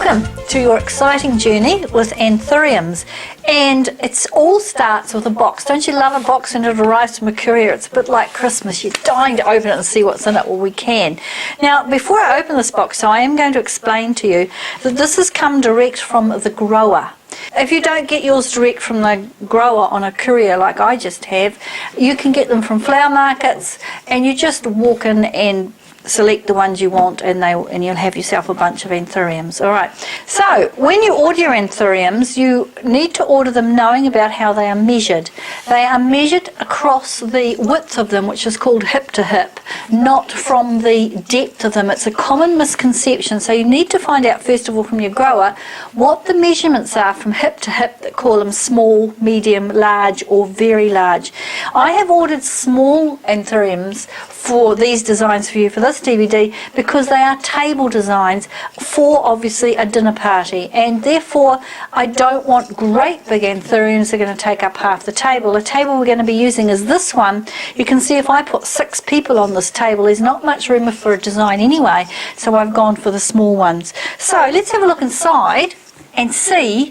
Welcome to your exciting journey with Anthuriums, and it all starts with a box. Don't you love a box when it arrives from a courier? It's a bit like Christmas. You're dying to open it and see what's in it. Well, we can. Now, before I open this box, I am going to explain to you that this has come direct from the grower. If you don't get yours direct from the grower on a courier like I just have, you can get them from flower markets, and you just walk in and select the ones you want, and you'll have yourself a bunch of Anthuriums. All right. So when you order your Anthuriums, you need to order them knowing about how they are measured. They are measured across the width of them, which is called hip to hip, not from the depth of them. It's a common misconception. So you need to find out first of all from your grower what the measurements are from hip to hip, that call them small, medium, large, or very large. I have ordered small Anthuriums for these designs for you for this DVD because they are table designs for obviously a dinner party, and therefore I don't want great big Anthuriums that are going to take up half the table. The table we're going to be using is this one. You can see if I put 6 people on this table, there's not much room for a design anyway, so I've gone for the small ones. So let's have a look inside and see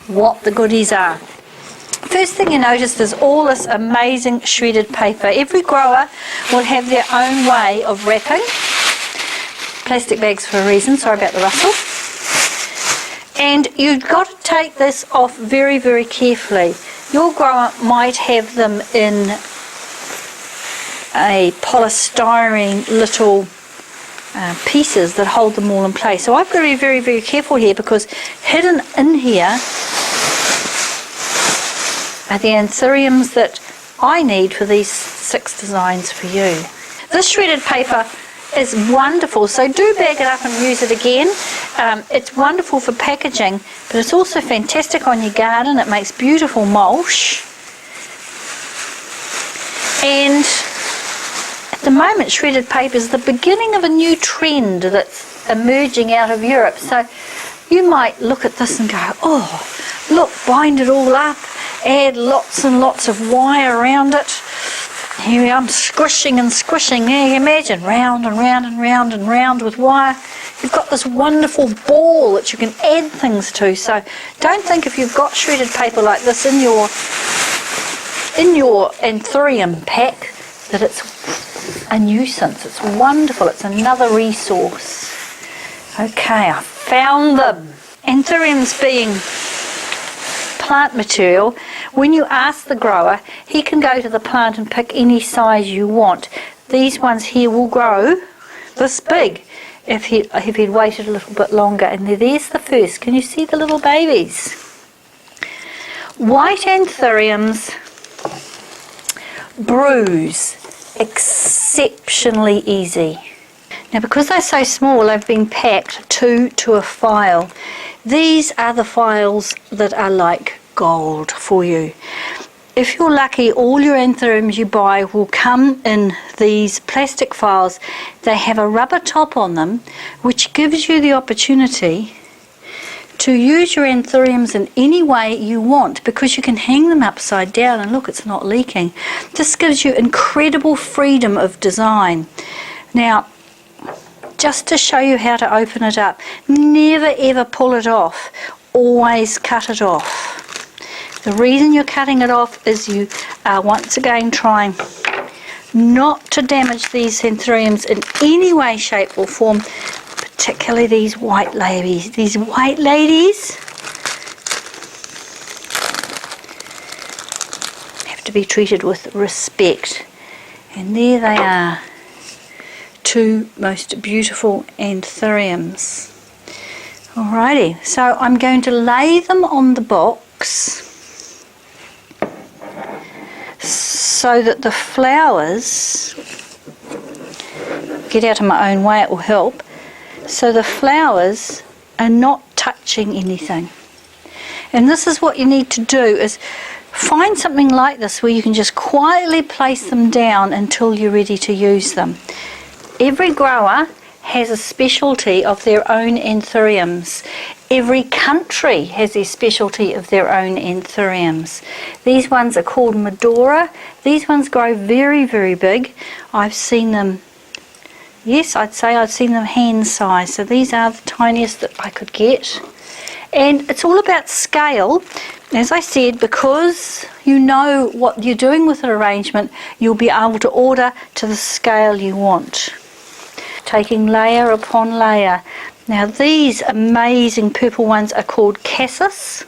what the goodies are. First thing you notice is all this amazing shredded paper. Every grower will have their own way of wrapping. Plastic bags for a reason, sorry about the rustle. And you've got to take this off very, very carefully. Your grower might have them in a polystyrene little pieces that hold them all in place. So I've got to be very, very careful here, because hidden in here are the Anthuriums that I need for these 6 designs for you. This shredded paper is wonderful, so do bag it up and use it again. It's wonderful for packaging, but it's also fantastic on your garden. It makes beautiful mulch. And at the moment, shredded paper is the beginning of a new trend that's emerging out of Europe. So you might look at this and go, oh, look, bind it all up. Add lots and lots of wire around it. Here we are, I'm squishing and squishing. There, you imagine, round and round and round and round with wire. You've got this wonderful ball that you can add things to. So don't think if you've got shredded paper like this in your Anthurium pack that it's a nuisance. It's wonderful. It's another resource. Okay, I found them. Anthuriums being plant material, when you ask the grower, he can go to the plant and pick any size you want. These ones here will grow this big if he'd waited a little bit longer. And there's the first. Can you see the little babies? White Anthuriums bruise exceptionally easy. Now, because they're so small, they've been packed 2 to a file. These are the files that are like gold for you. If you're lucky, all your Anthuriums you buy will come in these plastic files. They have a rubber top on them, which gives you the opportunity to use your Anthuriums in any way you want, because you can hang them upside down, and look, it's not leaking. This gives you incredible freedom of design. Now, just to show you how to open it up, never ever pull it off, always cut it off. The reason you're cutting it off is you are once again trying not to damage these Anthuriums in any way, shape or form, particularly these white ladies. These white ladies have to be treated with respect. And there they are. 2 most beautiful Anthuriums. Alrighty, so I'm going to lay them on the box so that the flowers, get out of my own way, it will help, so the flowers are not touching anything. And this is what you need to do, is find something like this where you can just quietly place them down until you're ready to use them. Every grower has a specialty of their own Anthuriums. Every country has a specialty of their own Anthuriums. These ones are called Medora. These ones grow very, very big. I've seen them Yes, I'd say I've seen them hand size. So these are the tiniest that I could get. And it's all about scale. As I said, because you know what you're doing with an arrangement, you'll be able to order to the scale you want. Taking layer upon layer. Now these amazing purple ones are called cassis,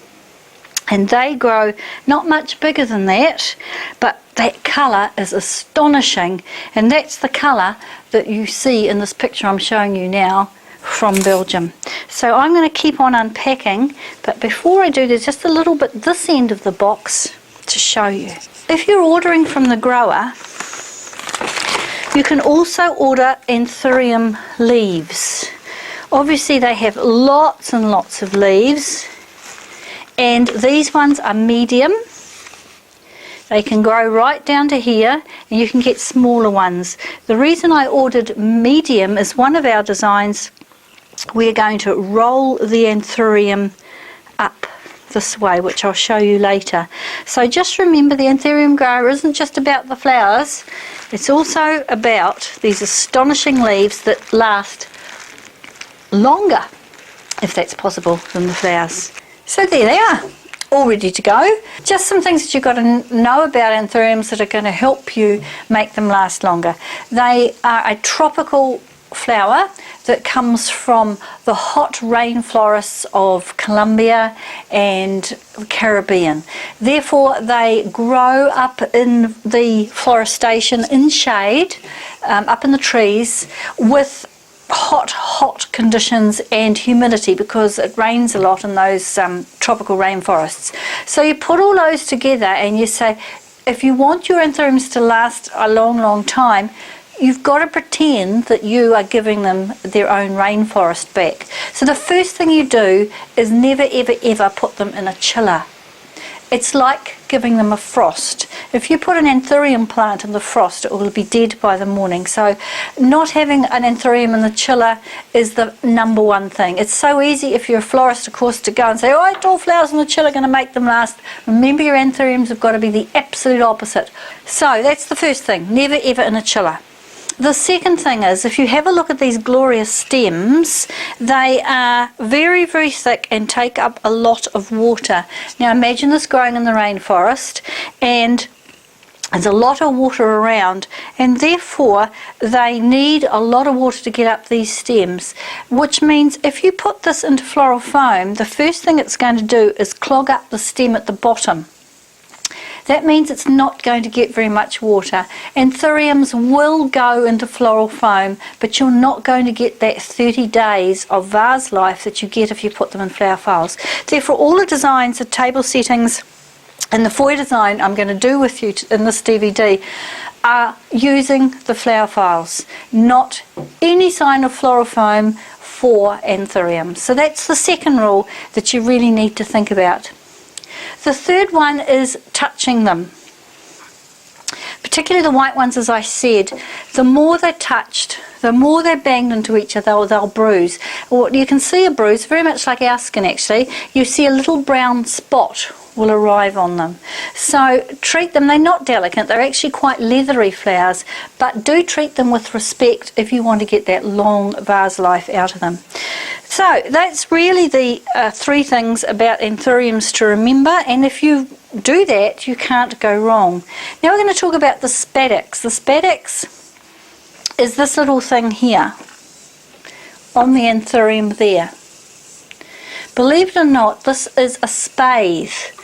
and they grow not much bigger than that, but that colour is astonishing, and that's the colour that you see in this picture I'm showing you now from Belgium. So I'm going to keep on unpacking, but before I do, there's just a little bit this end of the box to show you. If you're ordering from the grower, you can also order Anthurium leaves. Obviously they have lots and lots of leaves, and these ones are medium. They can grow right down to here, and you can get smaller ones. The reason I ordered medium is one of our designs, we're going to roll the Anthurium up this way, which I'll show you later. So just remember, the Anthurium grower isn't just about the flowers, it's also about these astonishing leaves that last longer, if that's possible, than the flowers. So there they are, all ready to go. Just some things that you've got to know about Anthuriums that are going to help you make them last longer. They are a tropical flower that comes from the hot rainforests of Colombia and Caribbean. Therefore, they grow up in the forestation in shade, up in the trees, with hot conditions and humidity, because it rains a lot in those tropical rainforests. So you put all those together and you say, if you want your Anthuriums to last a long time, you've got to pretend that you are giving them their own rainforest back. So the first thing you do is never ever put them in a chiller. It's like giving them a frost. If you put an Anthurium plant in the frost, it will be dead by the morning. So not having an Anthurium in the chiller is the number one thing. It's so easy if you're a florist, of course, to go and say, oh, all flowers in the chiller are going to make them last. Remember, your Anthuriums have got to be the absolute opposite. So that's the first thing, never ever in a chiller. The second thing is, if you have a look at these glorious stems, they are very thick and take up a lot of water. Now imagine this growing in the rainforest, and there's a lot of water around, and therefore they need a lot of water to get up these stems, which means if you put this into floral foam, the first thing it's going to do is clog up the stem at the bottom. That means it's not going to get very much water. Anthuriums will go into floral foam, but you're not going to get that 30 days of vase life that you get if you put them in flower files. Therefore, all the designs, the table settings, and the foyer design I'm going to do with you in this DVD are using the flower files, not any sign of floral foam for Anthuriums. So that's the second rule that you really need to think about. The third one is touching them. Particularly the white ones, as I said, the more they're touched, the more they're banged into each other, or they'll bruise. Or you can see a bruise, very much like our skin actually. You see a little brown spot will arrive on them. So treat them, they're not delicate, they're actually quite leathery flowers, but do treat them with respect if you want to get that long vase life out of them. So that's really the three things about Anthuriums to remember, and if you do that, you can't go wrong. Now we're going to talk about the spadix. The spadix is this little thing here on the Anthurium there. Believe it or not, this is a spathe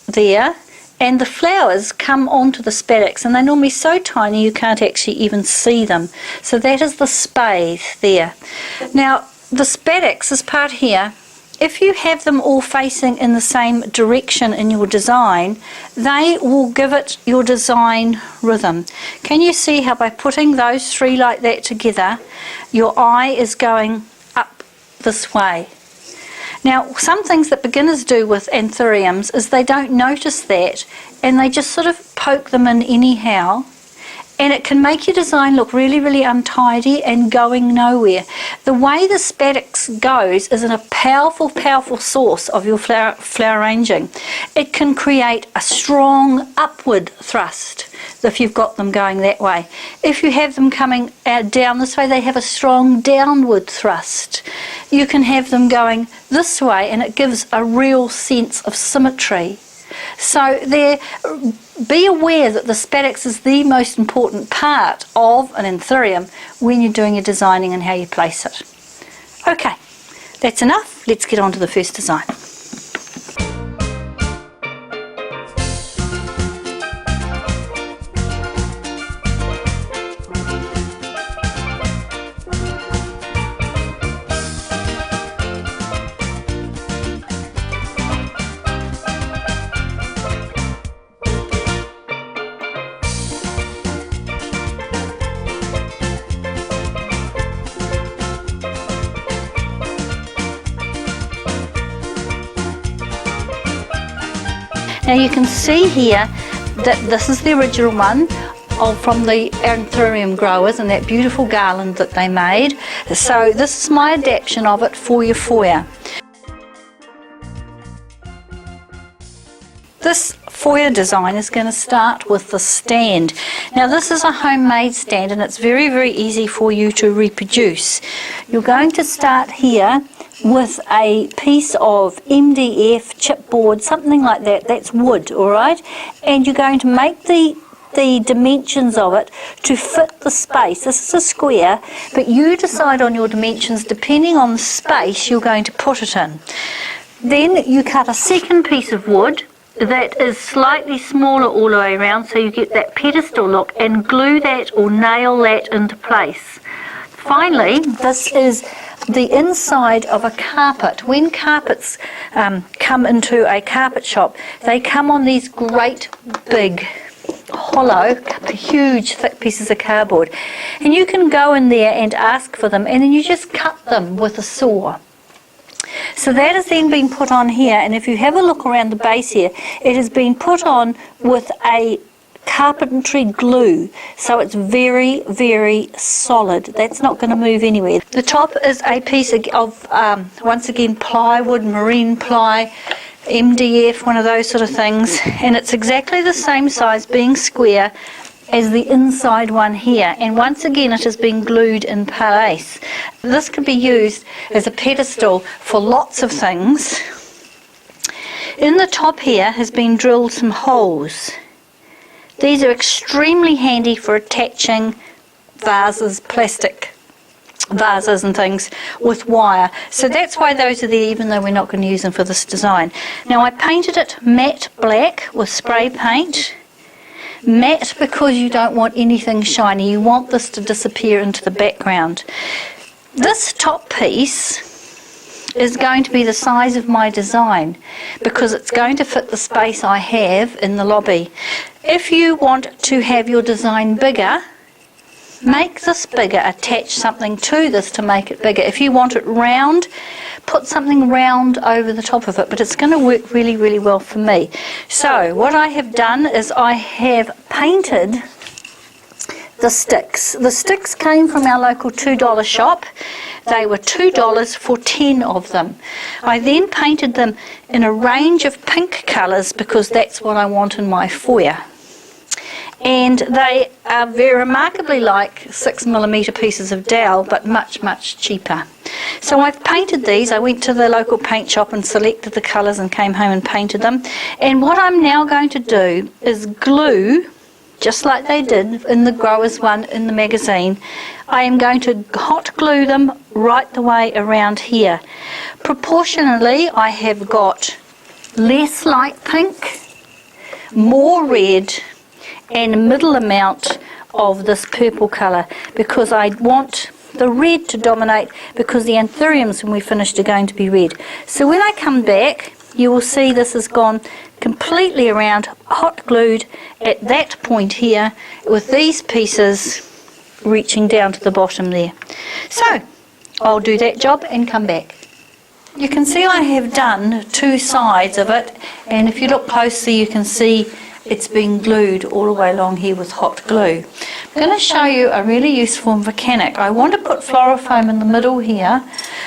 there, and the flowers come onto the spadix, and they're normally so tiny you can't actually even see them. So that is the spathe there. Now the spadix, this part here, if you have them all facing in the same direction in your design, they will give it your design rhythm. Can you see how by putting those three like that together, your eye is going up this way? Now, some things that beginners do with Anthuriums is they don't notice that, and they just sort of poke them in anyhow, and it can make your design look really untidy and going nowhere. The way the spadix goes is in a powerful source of your flower arranging. It can create a strong upward thrust. if you've got them going that way. If you have them coming down this way, they have a strong downward thrust. You can have them going this way, and it gives a real sense of symmetry. So be aware that the spadix is the most important part of an anthurium when you're doing your designing and how you place it. Okay, that's enough. Let's get on to the first design. Now you can see here that this is the original one from the Anthurium growers and that beautiful garland that they made. So this is my adaptation of it for your foyer. This foyer design is going to start with the stand. Now this is a homemade stand and it's very, very easy for you to reproduce. You're going to start here with a piece of MDF, chipboard, something like that. That's wood, all right? And you're going to make the dimensions of it to fit the space. This is a square, but you decide on your dimensions depending on the space you're going to put it in. Then you cut a second piece of wood that is slightly smaller all the way around, so you get that pedestal look, and glue that or nail that into place. Finally, this is the inside of a carpet. When carpets come into a carpet shop, they come on these great big hollow, huge thick pieces of cardboard, and you can go in there and ask for them, and then you just cut them with a saw. So that has then been put on here, and if you have a look around the base here, it has been put on with a carpentry glue, so it's very, very solid. That's not going to move anywhere. The top is a piece of once again, plywood, marine ply, MDF, one of those sort of things, and it's exactly the same size, being square, as the inside one here, and once again it has been glued in place. This can be used as a pedestal for lots of things. In the top here has been drilled some holes. These are extremely handy for attaching vases, plastic vases and things with wire. So that's why those are there, even though we're not going to use them for this design. Now I painted it matte black with spray paint. Matte because you don't want anything shiny. You want this to disappear into the background. This top piece is going to be the size of my design because it's going to fit the space I have in the lobby. If you want to have your design bigger, make this bigger, attach something to this to make it bigger. If you want it round, put something round over the top of it, but it's going to work really, really well for me. So what I have done is I have painted the sticks. The sticks came from our local $2 shop. They were $2 for 10 of them. I then painted them in a range of pink colours because that's what I want in my foyer. And they are very remarkably like 6mm pieces of dowel, but much, much cheaper. So I've painted these. I went to the local paint shop and selected the colours and came home and painted them. And what I'm now going to do is glue, just like they did in the growers one in the magazine. I am going to hot glue them right the way around here. Proportionally, I have got less light pink, more red, and a middle amount of this purple colour because I want the red to dominate because the anthuriums when we finished are going to be red. So when I come back, you will see this has gone completely around, hot glued at that point here with these pieces reaching down to the bottom there. So I'll do that job and come back. You can see I have done two sides of it, and if you look closely you can see it's been glued all the way along here with hot glue. I'm going to show you a really useful mechanic. I want to put fluorofoam in the middle here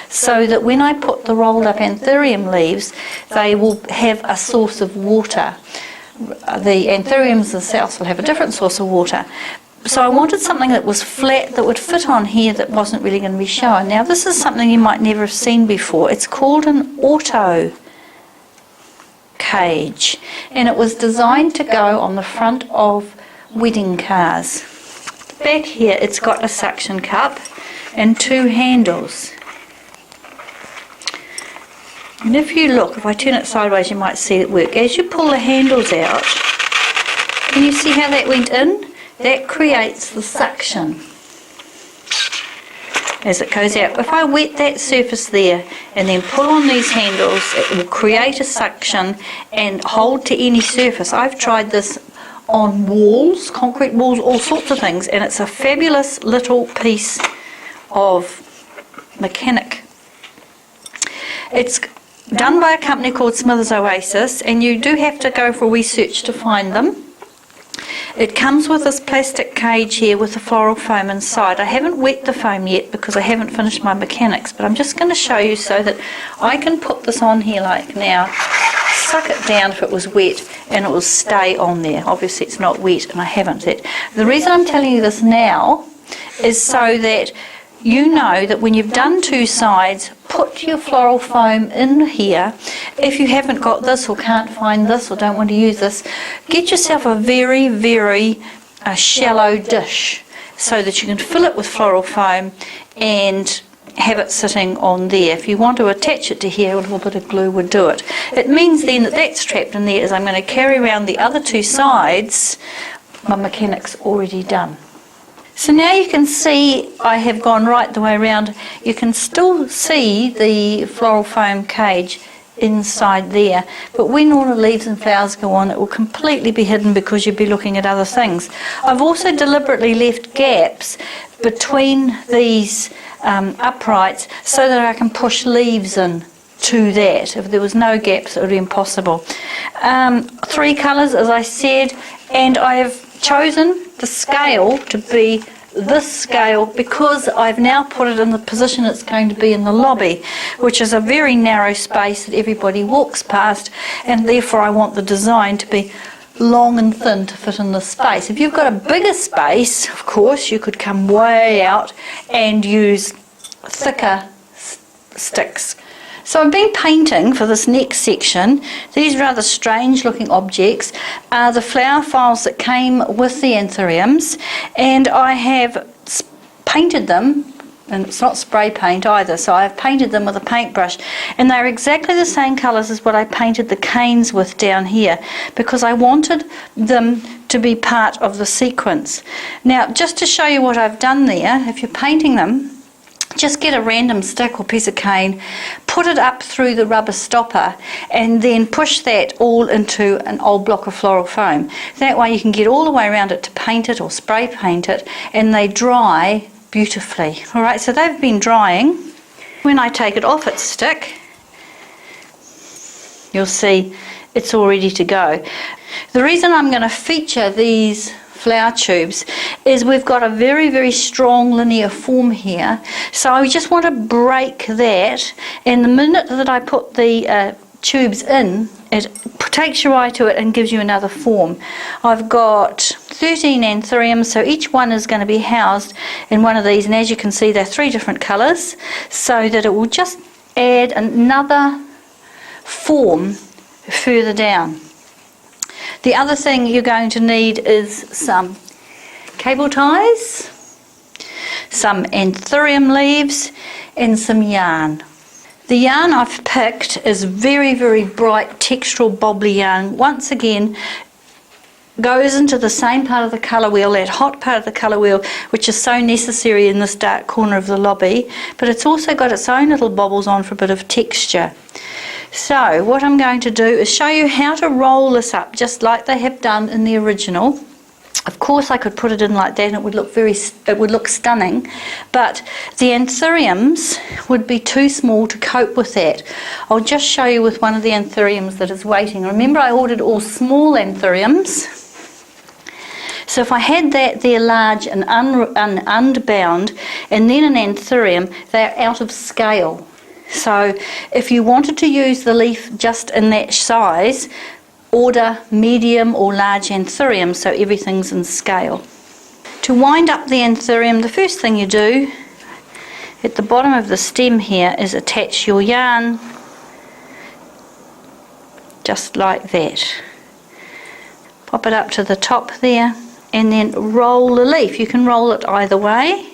so that when I put the rolled up anthurium leaves, they will have a source of water. the Anthuriums themselves will have a different source of water. So I wanted something that was flat, that would fit on here, that wasn't really going to be shown. Now this is something you might never have seen before. It's called an auto cage, and it was designed to go on the front of wedding cars. Back here it's got a suction cup and two handles. And if you look, if I turn it sideways, you might see it work. As you pull the handles out, can you see how that went in? That creates the suction as it goes out. If I wet that surface there and then pull on these handles, it will create a suction and hold to any surface. I've tried this on walls, concrete walls, all sorts of things, and it's a fabulous little piece of mechanic. It's done by a company called Smithers Oasis, and you do have to go for research to find them. It comes with this plastic cage here with the floral foam inside. I haven't wet the foam yet because I haven't finished my mechanics, but I'm just going to show you so that I can put this on here like now, suck it down if it was wet, and it will stay on there. Obviously it's not wet and I haven't yet. The reason I'm telling you this now is so that you know that when you've done two sides, put your floral foam in here. If you haven't got this or can't find this or don't want to use this, get yourself a very, very shallow dish so that you can fill it with floral foam and have it sitting on there. If you want to attach it to here, a little bit of glue would do it. It means then that that's trapped in there as I'm going to carry around the other two sides. My mechanic's already done. So now you can see I have gone right the way around. You can still see the floral foam cage inside there, but when all the leaves and flowers go on, it will completely be hidden because you'll be looking at other things. I've also deliberately left gaps between these uprights so that I can push leaves in to that. If there was no gaps, it would be impossible. 3 colours, as I said, and I have chosen the scale to be this scale because I've now put it in the position it's going to be in the lobby, which is a very narrow space that everybody walks past, and therefore I want the design to be long and thin to fit in the space. If you've got a bigger space, of course, you could come way out and use thicker sticks. So I've been painting for this next section. These rather strange looking objects are the flower files that came with the Anthuriums, and I have painted them, and it's not spray paint either, so I've painted them with a paintbrush, and they're exactly the same colours as what I painted the canes with down here because I wanted them to be part of the sequence. Now, just to show you what I've done there, if you're painting them, just get a random stick or piece of cane, put it up through the rubber stopper, and then push that all into an old block of floral foam. That way you can get all the way around it to paint it or spray paint it, and they dry beautifully. Alright, so they've been drying. When I take it off its stick, you'll see it's all ready to go. The reason I'm going to feature these flower tubes is we've got a very, very strong linear form here, so I just want to break that, and the minute that I put the tubes in, it takes your eye to it and gives you another form. I've got 13 Anthuriums, so each one is going to be housed in one of these, and as you can see they're 3 different colours, so that it will just add another form further down. The other thing you're going to need is some cable ties, some Anthurium leaves, and some yarn. The yarn I've picked is very, very bright textural bobbly yarn. Once again, goes into the same part of the colour wheel, that hot part of the colour wheel, which is so necessary in this dark corner of the lobby, but it's also got its own little bobbles on for a bit of texture. So what I'm going to do is show you how to roll this up just like they have done in the original. Of course I could put it in like that and it would look stunning, but the Anthuriums would be too small to cope with that. I'll just show you with one of the Anthuriums that is waiting. Remember, I ordered all small Anthuriums. So if I had that there large and unbound and then an Anthurium, they're out of scale. So if you wanted to use the leaf just in that size, order medium or large anthurium, so everything's in scale. To wind up the anthurium, the first thing you do at the bottom of the stem here is attach your yarn just like that. Pop it up to the top there and then roll the leaf. You can roll it either way.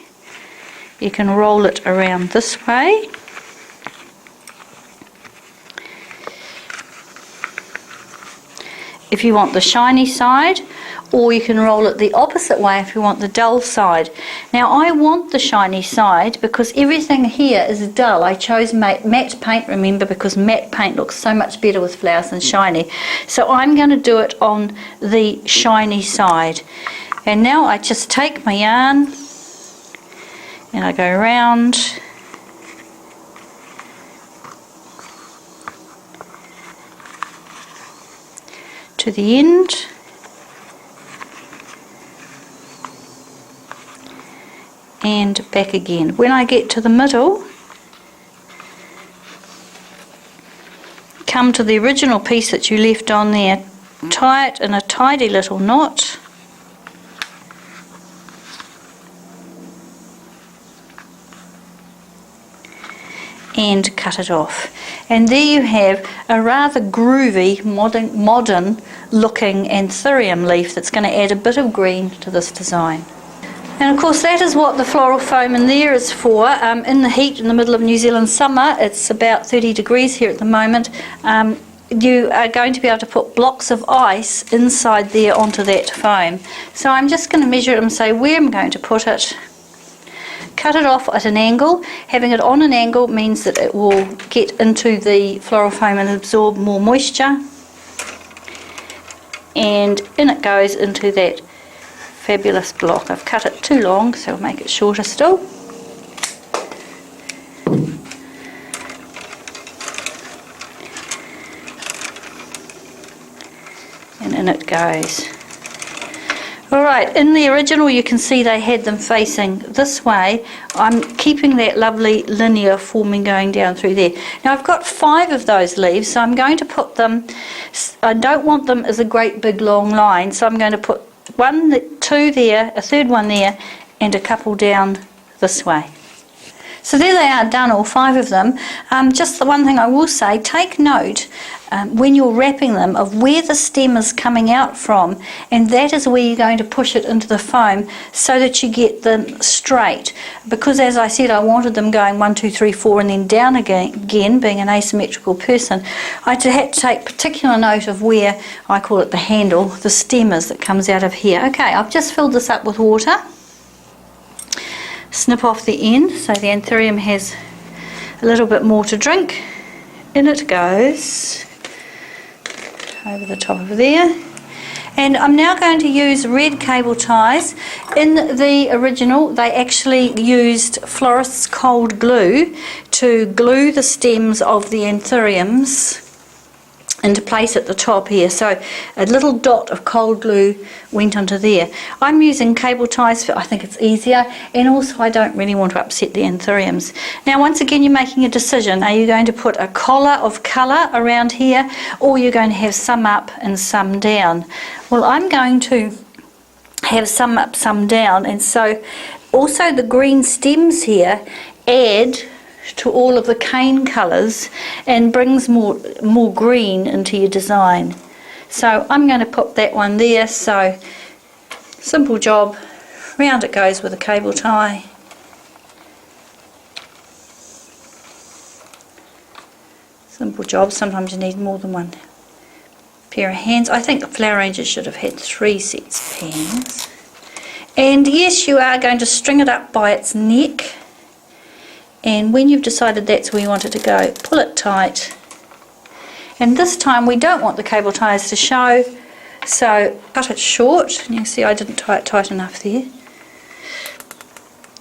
You can roll it around this way. If you want the shiny side, or you can roll it the opposite way if you want the dull side. Now I want the shiny side because everything here is dull. I chose matte paint, remember, because matte paint looks so much better with flowers than shiny. So I'm going to do it on the shiny side. And now I just take my yarn and I go around to the end. And back again. When I get to the middle, come to the original piece that you left on there, tie it in a tidy little knot, and cut it off. And there you have a rather groovy, modern looking anthurium leaf that's going to add a bit of green to this design. And of course that is what the floral foam in there is for. In the heat in the middle of New Zealand summer, it's about 30 degrees here at the moment, you are going to be able to put blocks of ice inside there onto that foam. So I'm just going to measure it and say where I'm going to put it. Cut it off at an angle. Having it on an angle means that it will get into the floral foam and absorb more moisture. And in it goes into that fabulous block. I've cut it too long, so I'll make it shorter still. And in it goes. Alright, in the original you can see they had them facing this way. I'm keeping that lovely linear forming going down through there. Now I've got 5 of those leaves, so I'm going to put them, I don't want them as a great big long line, so I'm going to put 1, 2 there, a third one there, and a couple down this way. So there they are done, all 5 of them. Just the one thing I will say, take note when you're wrapping them of where the stem is coming out from, and that is where you're going to push it into the foam so that you get them straight. Because as I said, I wanted them going 1, 2, 3, 4 and then down again, being an asymmetrical person. I had to take particular note of where, I call it the handle, the stem is that comes out of here. Okay, I've just filled this up with water. Snip off the end so the anthurium has a little bit more to drink. In it goes over the top of there. And I'm now going to use red cable ties. In the original they actually used florist's cold glue to glue the stems of the anthuriums into place at the top here, so a little dot of cold glue went onto there. I'm using cable ties for, I think it's easier, and also I don't really want to upset the anthuriums. Now once again you're making a decision. Are you going to put a collar of colour around here, or you're going to have some up and some down? Well, I'm going to have some up, some down, and so also the green stems here add to all of the cane colours and brings more green into your design. So I'm going to put that one there. So simple job, round it goes with a cable tie. Simple job. Sometimes you need more than one pair of hands. I think the flower arrangers should have had 3 sets of hands. And yes, you are going to string it up by its neck. And when you've decided that's where you want it to go, pull it tight. And this time we don't want the cable ties to show, so cut it short. And you can see I didn't tie it tight enough there.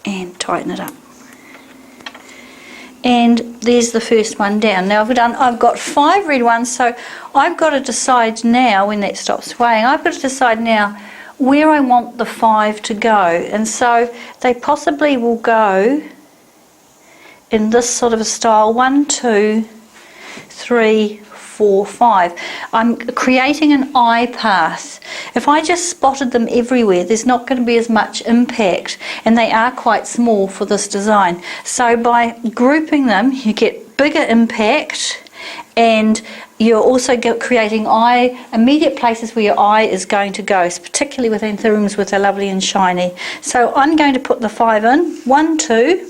And tighten it up. And there's the first one down. Now I've got 5 red ones, so I've got to decide now, when that stops swaying, I've got to decide now where I want the 5 to go. And so they possibly will go in this sort of a style, 1, 2, 3, 4, 4, 5. I'm creating an eye path. If I just spotted them everywhere, there's not going to be as much impact, and they are quite small for this design. So by grouping them, you get bigger impact, and you're also creating immediate places where your eye is going to go, particularly with Anthuriums, which are lovely and shiny. So I'm going to put the 5 in, 1, 2,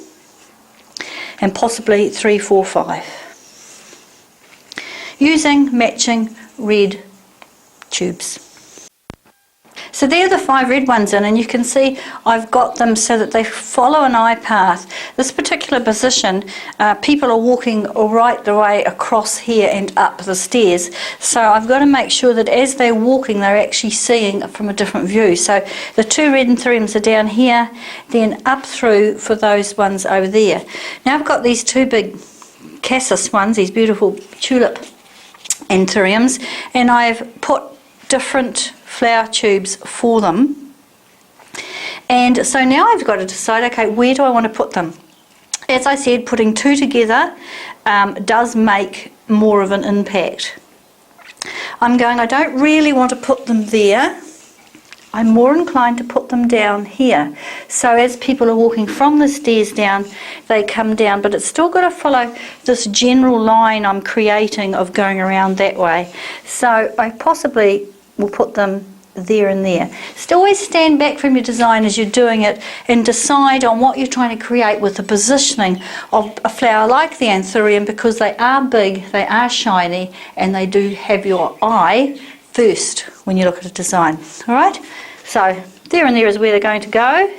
and possibly 3, 4, 5. Using matching red tubes. So there are the 5 red ones in, and you can see I've got them so that they follow an eye path. This particular position, people are walking right the way across here and up the stairs. So I've got to make sure that as they're walking, they're actually seeing it from a different view. So the 2 red Anthuriums are down here, then up through for those ones over there. Now I've got these 2 big cassis ones, these beautiful tulip Anthuriums, and I've put different flower tubes for them. And so now I've got to decide, okay, where do I want to put them? As I said, putting 2 together does make more of an impact. I don't really want to put them there. I'm more inclined to put them down here. So as people are walking from the stairs down, they come down, but it's still got to follow this general line I'm creating of going around that way. So I possibly will put them there and there. Still always stand back from your design as you're doing it and decide on what you're trying to create with the positioning of a flower like the Anthurium, because they are big, they are shiny, and they do have your eye first when you look at a design. Alright, so there and there is where they're going to go.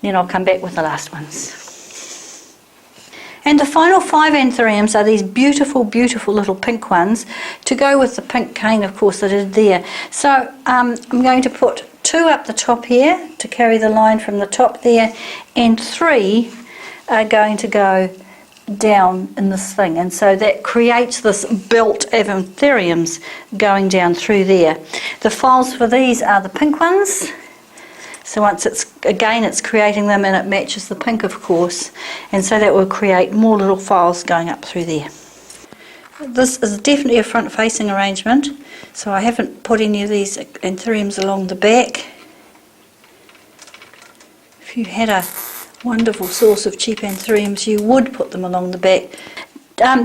Then I'll come back with the last ones. And the final 5 Anthuriums are these beautiful, beautiful little pink ones to go with the pink cane, of course, that is there. So I'm going to put 2 up the top here to carry the line from the top there, and 3 are going to go down in this thing, and so that creates this belt of Anthuriums going down through there. The files for these are the pink ones. So once it's creating them, and it matches the pink, of course, and so that will create more little files going up through there. This is definitely a front-facing arrangement, so I haven't put any of these Anthuriums along the back. If you had a wonderful source of cheap Anthuriums, you would put them along the back.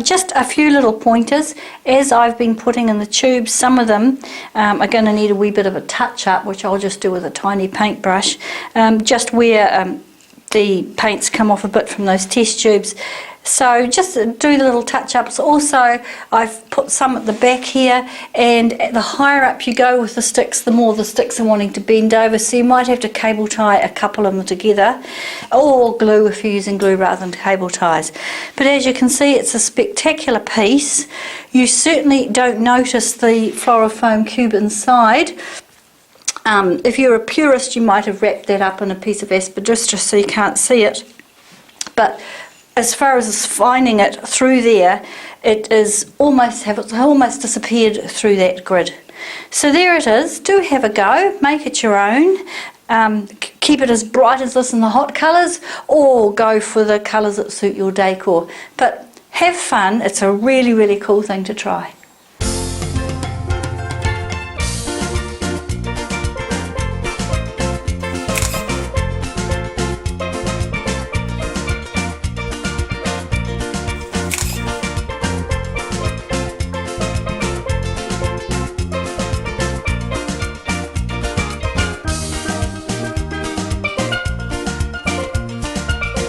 Just a few little pointers. As I've been putting in the tubes, some of them are going to need a wee bit of a touch-up, which I'll just do with a tiny paintbrush, just where the paints come off a bit from those test tubes. So just do the little touch-ups. Also, I've put some at the back here, and the higher up you go with the sticks, the more the sticks are wanting to bend over, so you might have to cable tie a couple of them together, or glue if you're using glue rather than cable ties. But as you can see, it's a spectacular piece. You certainly don't notice the Florifoam cube inside. If you're a purist, you might have wrapped that up in a piece of aspidistra so you can't see it. But as far as finding it through there, it's almost disappeared through that grid. So there it is. Do have a go. Make it your own. Keep it as bright as this in the hot colours, or go for the colours that suit your decor. But have fun. It's a really, really cool thing to try.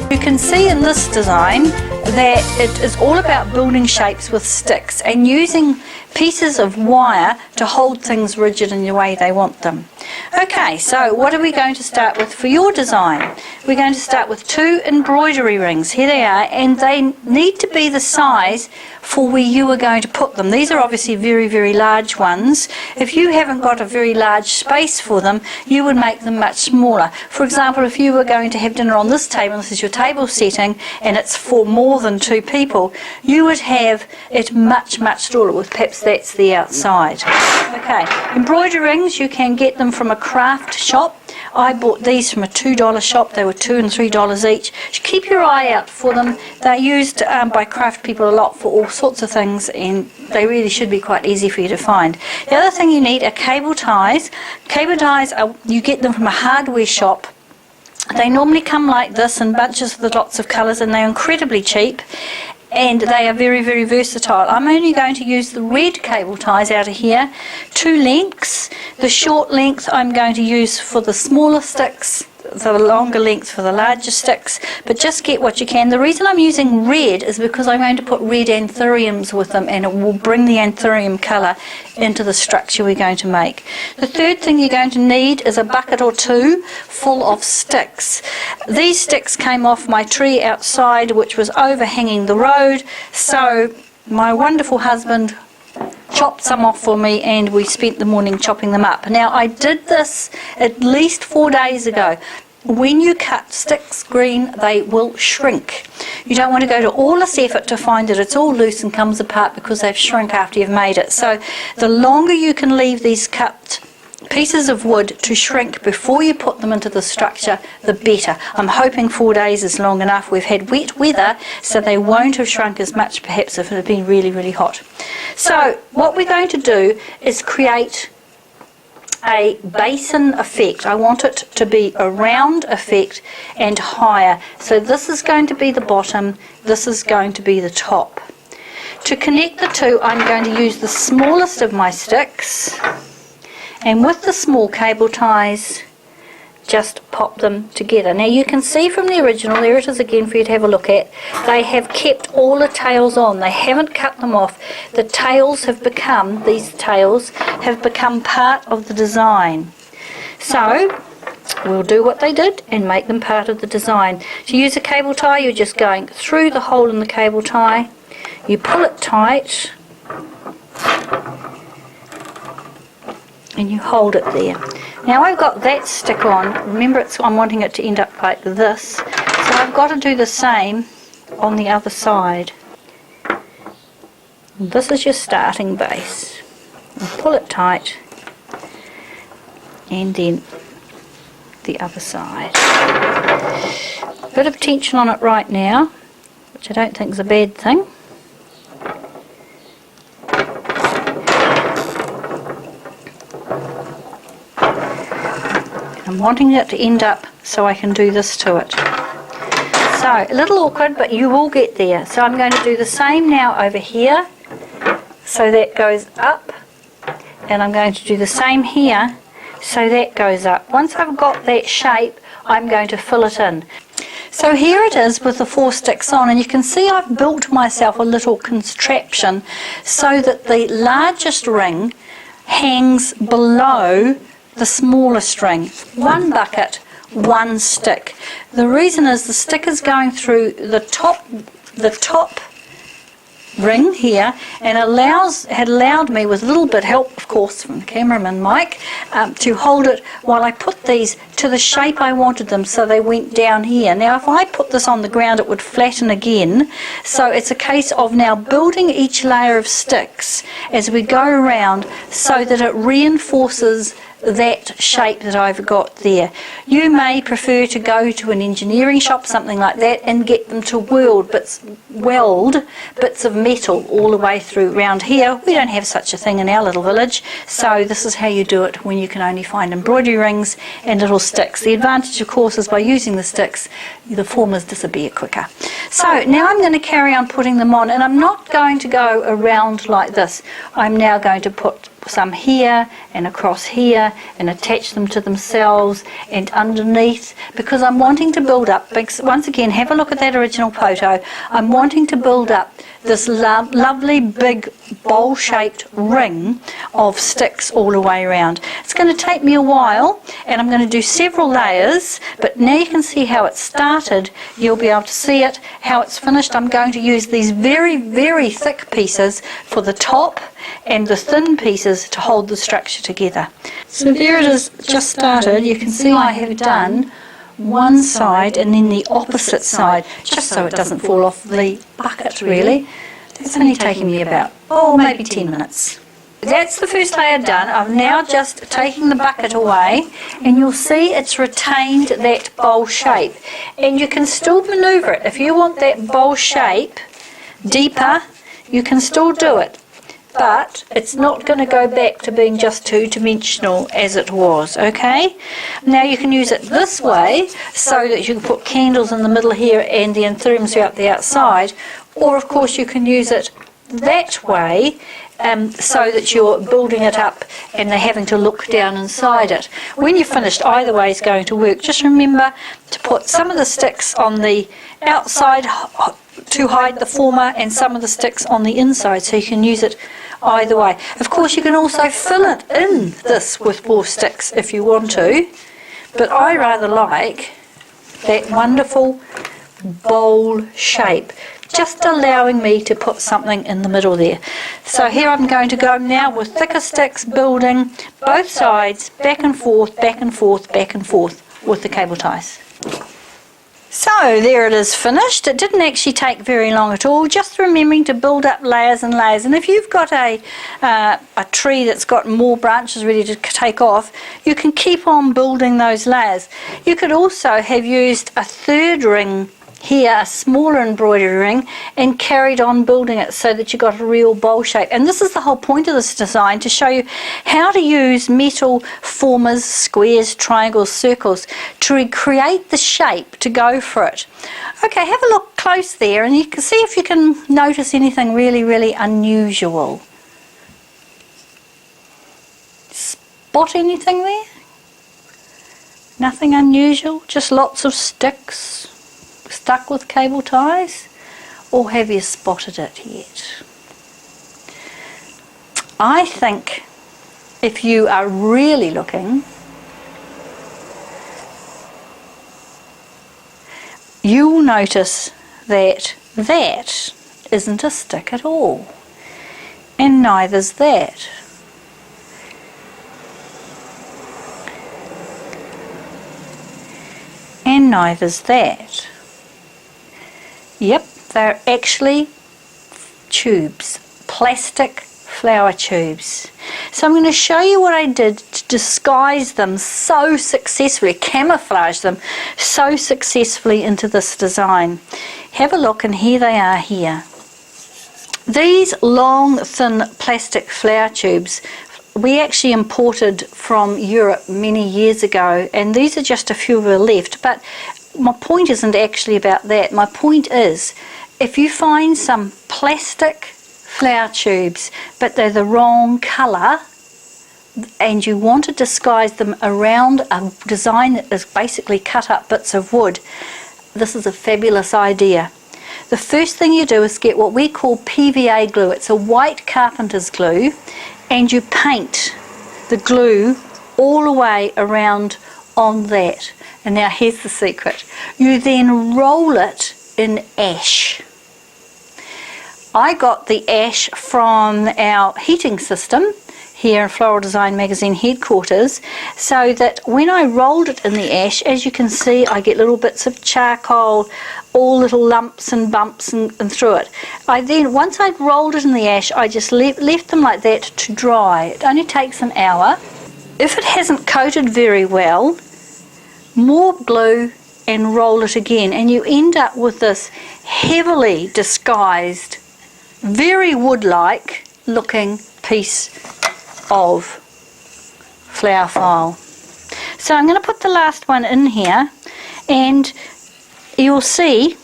You can see in this design that it is all about building shapes with sticks and using pieces of wire to hold things rigid in the way they want them. Okay, so what are we going to start with for your design? We're going to start with 2 embroidery rings. Here they are, and they need to be the size for where you are going to put them. These are obviously very, very large ones. If you haven't got a very large space for them, you would make them much smaller. For example, if you were going to have dinner on this table, this is your table setting, and it's for more than 2 people, you would have it much, much smaller, with perhaps that's the outside. Okay, embroidery rings, you can get them from a craft shop. I bought these from a $2 shop. They were $2 and $3 each. Keep your eye out for them. They're used by craft people a lot for all sorts of things, and they really should be quite easy for you to find. The other thing you need are cable ties. Cable ties, you get them from a hardware shop. They normally come like this in bunches with lots of colours, and they're incredibly cheap, and they are very, very versatile. I'm only going to use the red cable ties out of here, 2 lengths. The short length I'm going to use for the smaller sticks, the longer length for the larger sticks, but just get what you can. The reason I'm using red is because I'm going to put red anthuriums with them, and it will bring the anthurium colour into the structure we're going to make. The third thing you're going to need is a bucket or 2 full of sticks. These sticks came off my tree outside, which was overhanging the road, so my wonderful husband chopped some off for me, and we spent the morning chopping them up. Now, I did this at least 4 days ago. When you cut sticks green, they will shrink. You don't want to go to all this effort to find that it's all loose and comes apart because they've shrunk after you've made it. So the longer you can leave these cut pieces of wood to shrink before you put them into the structure, the better. I'm hoping 4 days is long enough. We've had wet weather, so they won't have shrunk as much perhaps if it had been really, really hot. So what we're going to do is create a basin effect. I want it to be a round effect and higher. So this is going to be the bottom, this is going to be the top. To connect the two, I'm going to use the smallest of my sticks, and with the small cable ties, just pop them together. Now you can see from the original, there it is again for you to have a look at, they have kept all the tails on. They haven't cut them off. The tails have become, these tails have become part of the design. So we'll do what they did and make them part of the design. To use a cable tie, you're just going through the hole in the cable tie, you pull it tight, and you hold it there. Now I've got that stick on. Remember, I'm wanting it to end up like this, so I've got to do the same on the other side. This is your starting base. You pull it tight, and then the other side. Bit of tension on it right now, which I don't think is a bad thing. I'm wanting it to end up so I can do this to it. So, a little awkward, but you will get there. So I'm going to do the same now over here. So that goes up. And I'm going to do the same here. So that goes up. Once I've got that shape, I'm going to fill it in. So here it is with the 4 sticks on, and you can see I've built myself a little contraption so that the largest ring hangs below the smallest ring. 1 bucket, 1 stick. The reason is the stick is going through the top ring here, and had allowed me, with a little bit help of course from the cameraman Mike, to hold it while I put these to the shape I wanted them, so they went down here. Now if I put this on the ground, it would flatten again, so it's a case of now building each layer of sticks as we go around so that it reinforces that shape that I've got there. You may prefer to go to an engineering shop, something like that, and get them to weld bits of metal all the way through. Round here we don't have such a thing in our little village, so this is how you do it when you can only find embroidery rings and little sticks. The advantage of course is by using the sticks, the formers disappear quicker. So now I'm going to carry on putting them on, and I'm not going to go around like this. I'm now going to put some here and across here and attach them to themselves and underneath, because I'm wanting to build up, once again have a look at that original photo, I'm wanting to build up this lovely big bowl shaped ring of sticks all the way around. It's going to take me a while, and I'm going to do several layers, but now you can see how it started. You'll be able to see it, how it's finished. I'm going to use these very, very thick pieces for the top and the thin pieces to hold the structure together. So there it is, just started. You can see I have done one side and then the opposite side, just so it doesn't fall off the bucket really. That's only taken me about, maybe 10 minutes. That's the first layer done. I'm now just taking the bucket away, and you'll see it's retained that bowl shape, and you can still manoeuvre it. If you want that bowl shape deeper, you can still do it, but it's not going to go back to being just two-dimensional as it was, okay? Now you can use it this way so that you can put candles in the middle here and the anthuriums are out the outside, or of course you can use it that way so that you're building it up and they're having to look down inside it. When you're finished, either way is going to work. Just remember to put some of the sticks on the outside to hide the former and some of the sticks on the inside, so you can use it either way. Of course you can also fill it in this with more sticks if you want to, but I rather like that wonderful bowl shape, just allowing me to put something in the middle there. So here I'm going to go now with thicker sticks, building both sides, back and forth, back and forth, back and forth with the cable ties. So there it is finished. It didn't actually take very long at all, just remembering to build up layers and layers. And if you've got a tree that's got more branches ready to take off, you can keep on building those layers. You could also have used a third ring here, a smaller embroidery ring, and carried on building it so that you got a real bowl shape. And this is the whole point of this design, to show you how to use metal formers, squares, triangles, circles to recreate the shape to go for it. Okay, have a look close there and you can see if you can notice anything really, really unusual. Spot anything there? Nothing unusual, just lots of sticks stuck with cable ties, or have you spotted it yet? I think if you are really looking, you will notice that that isn't a stick at all, and neither's that. And neither's that. Yep, they're actually tubes, plastic flower tubes. So I'm going to show you what I did to disguise them so successfully, camouflage them so successfully into this design. Have a look, and here they are here. These long, thin plastic flower tubes we actually imported from Europe many years ago, and these are just a few that are left, but my point isn't actually about that. My point is, if you find some plastic flower tubes but they're the wrong colour and you want to disguise them around a design that is basically cut up bits of wood, this is a fabulous idea. The first thing you do is get what we call PVA glue. It's a white carpenter's glue, and you paint the glue all the way around on that. And now here's the secret. You then roll it in ash. I got the ash from our heating system here in Floral Design Magazine headquarters, so that when I rolled it in the ash, as you can see, I get little bits of charcoal, all little lumps and bumps and through it. I then, once I'd rolled it in the ash, I just left them like that to dry. It only takes an hour. If it hasn't coated very well, more glue and roll it again, and you end up with this heavily disguised, very wood-like looking piece of flower file. So I'm going to put the last one in here, and you'll see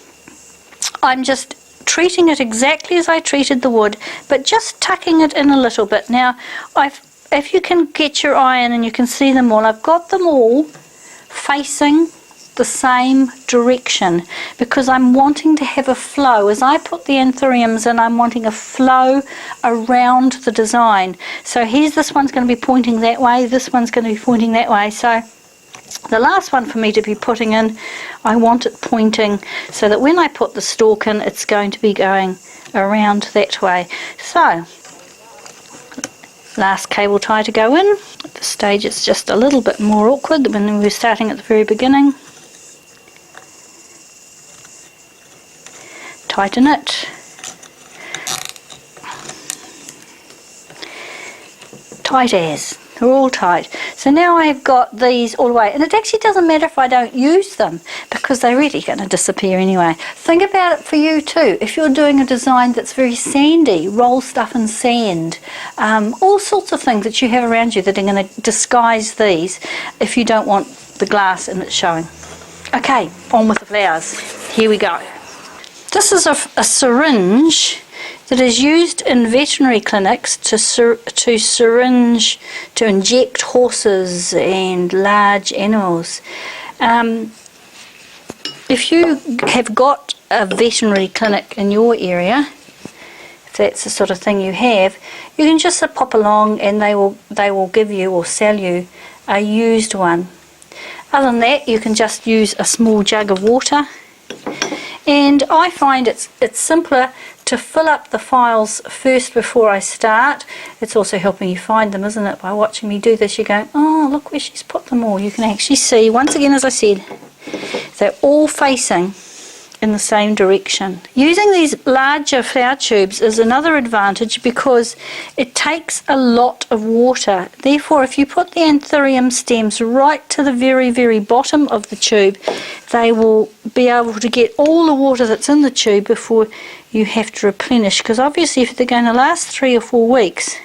I'm just treating it exactly as I treated the wood, but just tucking it in a little bit. Now, if you can get your eye in and you can see them all, I've got them all facing the same direction because I'm wanting to have a flow. As I put the anthuriums in, I'm wanting a flow around the design. So here's, this one's going to be pointing that way, this one's going to be pointing that way. So the last one for me to be putting in, I want it pointing so that when I put the stalk in, it's going to be going around that way. So last cable tie to go in. At this stage it's just a little bit more awkward than when we were starting at the very beginning. Tighten it. Tight as. They're all tight. So now I've got these all the way, and it actually doesn't matter if I don't use them because they're really going to disappear anyway. Think about it for you too. If you're doing a design that's very sandy, roll stuff in sand, all sorts of things that you have around you that are going to disguise these if you don't want the glass in it showing. Okay, on with the flowers. Here we go. This is a syringe that is used in veterinary clinics to inject horses and large animals. If you have got a veterinary clinic in your area, if that's the sort of thing you have, you can just pop along and they will give you or sell you a used one. Other than that, you can just use a small jug of water. And I find it's simpler to fill up the files first before I start. It's also helping you find them, isn't it? By watching me do this, you're going, oh, look where she's put them all. You can actually see, once again, as I said, they're all facing in the same direction. Using these larger flower tubes is another advantage because it takes a lot of water. Therefore, if you put the Anthurium stems right to the very, very bottom of the tube, they will be able to get all the water that's in the tube before you have to replenish, because obviously if they're going to last 3 or 4 weeks,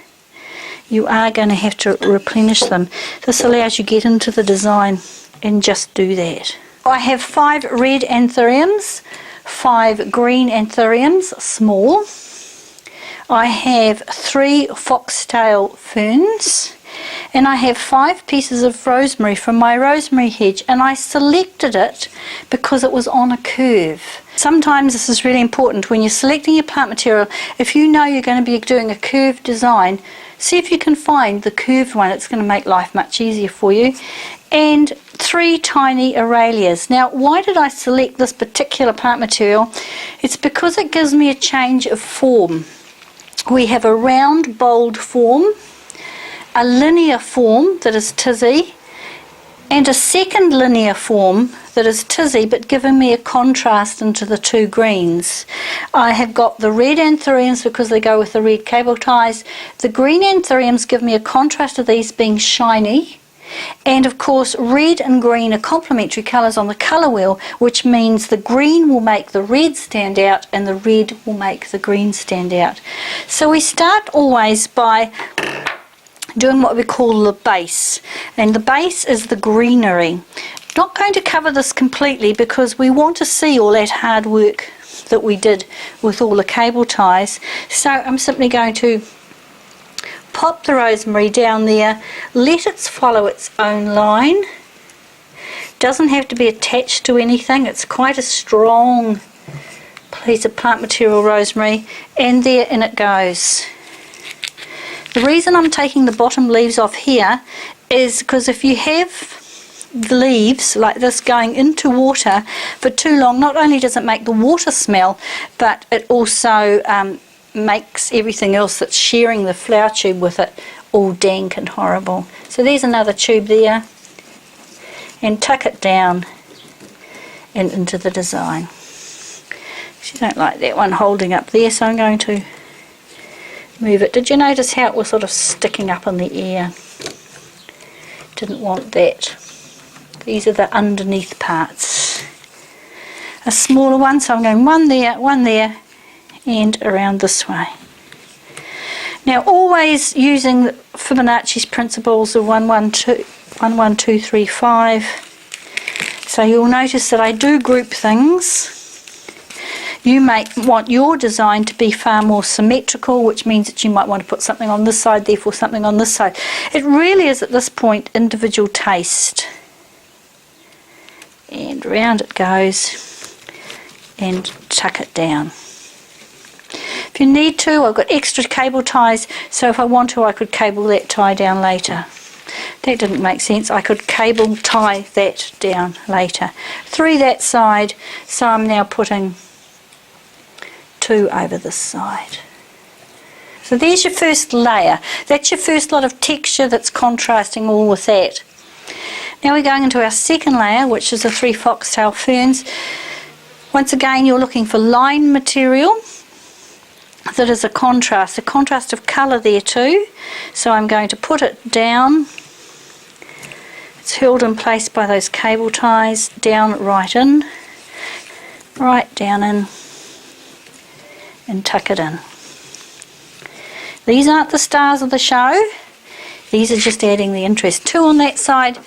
you are going to have to replenish them. This allows you to get into the design and just do that. I have 5 red Anthuriums, 5 green Anthuriums, small. I have 3 foxtail ferns, and I have 5 pieces of rosemary from my rosemary hedge, and I selected it because it was on a curve. Sometimes this is really important when you're selecting your plant material. If you know you're going to be doing a curved design, see if you can find the curved one. It's going to make life much easier for you. And 3 tiny Aralias. Now, why did I select this particular plant material? It's because it gives me a change of form. We have a round, bold form, a linear form that is tizzy, and a second linear form that is tizzy, but giving me a contrast into the 2 greens. I have got the red Anthuriums because they go with the red cable ties. The green Anthuriums give me a contrast of these being shiny. And of course, red and green are complementary colours on the colour wheel, which means the green will make the red stand out and the red will make the green stand out. So we start always by doing what we call the base, and the base is the greenery. Not going to cover this completely because we want to see all that hard work that we did with all the cable ties. So I'm simply going to pop the rosemary down there, let it follow its own line. Doesn't have to be attached to anything. It's quite a strong piece of plant material, rosemary, and there in it goes. The reason I'm taking the bottom leaves off here is because if you have the leaves like this going into water for too long, not only does it make the water smell, but it also makes everything else that's sharing the flower tube with it all dank and horrible. So there's another tube there, and tuck it down and into the design. I don't like that one holding up there, so I'm going to move it. Did you notice how it was sort of sticking up in the air? Didn't want that. These are the underneath parts. A smaller one, so I'm going one there, and around this way. Now, always using Fibonacci's principles of 1, 1, 2, 1, 1, 2, 3, 5. So you'll notice that I do group things. You might want your design to be far more symmetrical, which means that you might want to put something on this side, therefore something on this side. It really is at this point individual taste. And round it goes, and tuck it down. If you need to, I've got extra cable ties, so if I want to, I could cable that tie down later. That didn't make sense. I could cable tie that down later. 3 that side, so I'm now putting 2 over this side. So there's your first layer. That's your first lot of texture that's contrasting all with that. Now we're going into our second layer, which is the 3 foxtail ferns. Once again, you're looking for line material. that is a contrast of colour there too. So I'm going to put it down. It's held in place by those cable ties, down, right down in, and tuck it in. These aren't the stars of the show, these are just adding the interest. 2 on that side,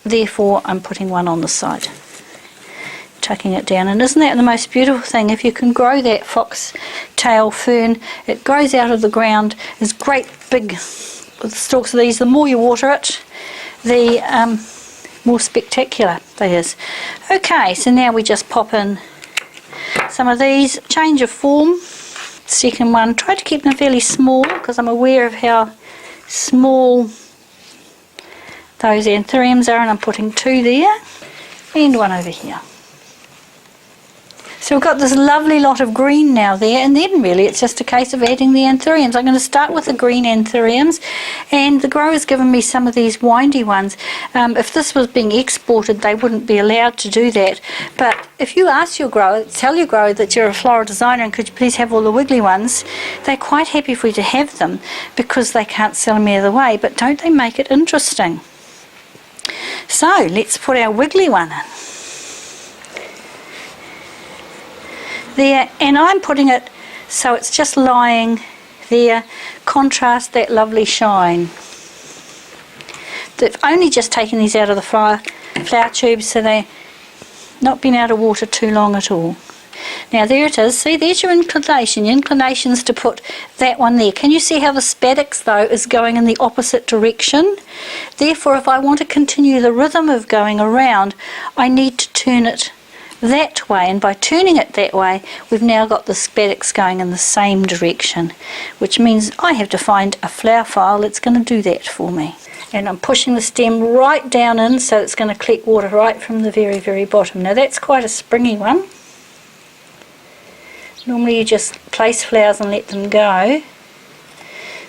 therefore I'm putting 1 on the side. Tucking it down, and isn't that the most beautiful thing? If you can grow that foxtail fern, it grows out of the ground, is great big stalks of these. The more you water it, the more spectacular that is. Okay, so now we just pop in some of these, change of form. Second one, try to keep them fairly small because I'm aware of how small those anthuriums are, and I'm putting 2 there and 1 over here. So we've got this lovely lot of green now there, and then really it's just a case of adding the anthuriums. I'm going to start with the green anthuriums, and the grower's given me some of these windy ones. If this was being exported, they wouldn't be allowed to do that. But if you ask your grower, tell your grower that you're a floral designer and could you please have all the wiggly ones, they're quite happy for you to have them because they can't sell them either way. But don't they make it interesting? So let's put our wiggly one in. There, and I'm putting it so it's just lying there, contrast that lovely shine. They've only just taken these out of the flower tubes, so they're not been out of water too long at all. Now there it is, see there's your inclination. Your inclination's to put that one there. Can you see how the spadix though is going in the opposite direction? Therefore if I want to continue the rhythm of going around, I need to turn it that way, and by turning it that way we've now got the spadix going in the same direction, which means I have to find a flower file that's going to do that for me. And I'm pushing the stem right down in so it's going to collect water right from the very, very bottom. Now that's quite a springy one. Normally you just place flowers and let them go,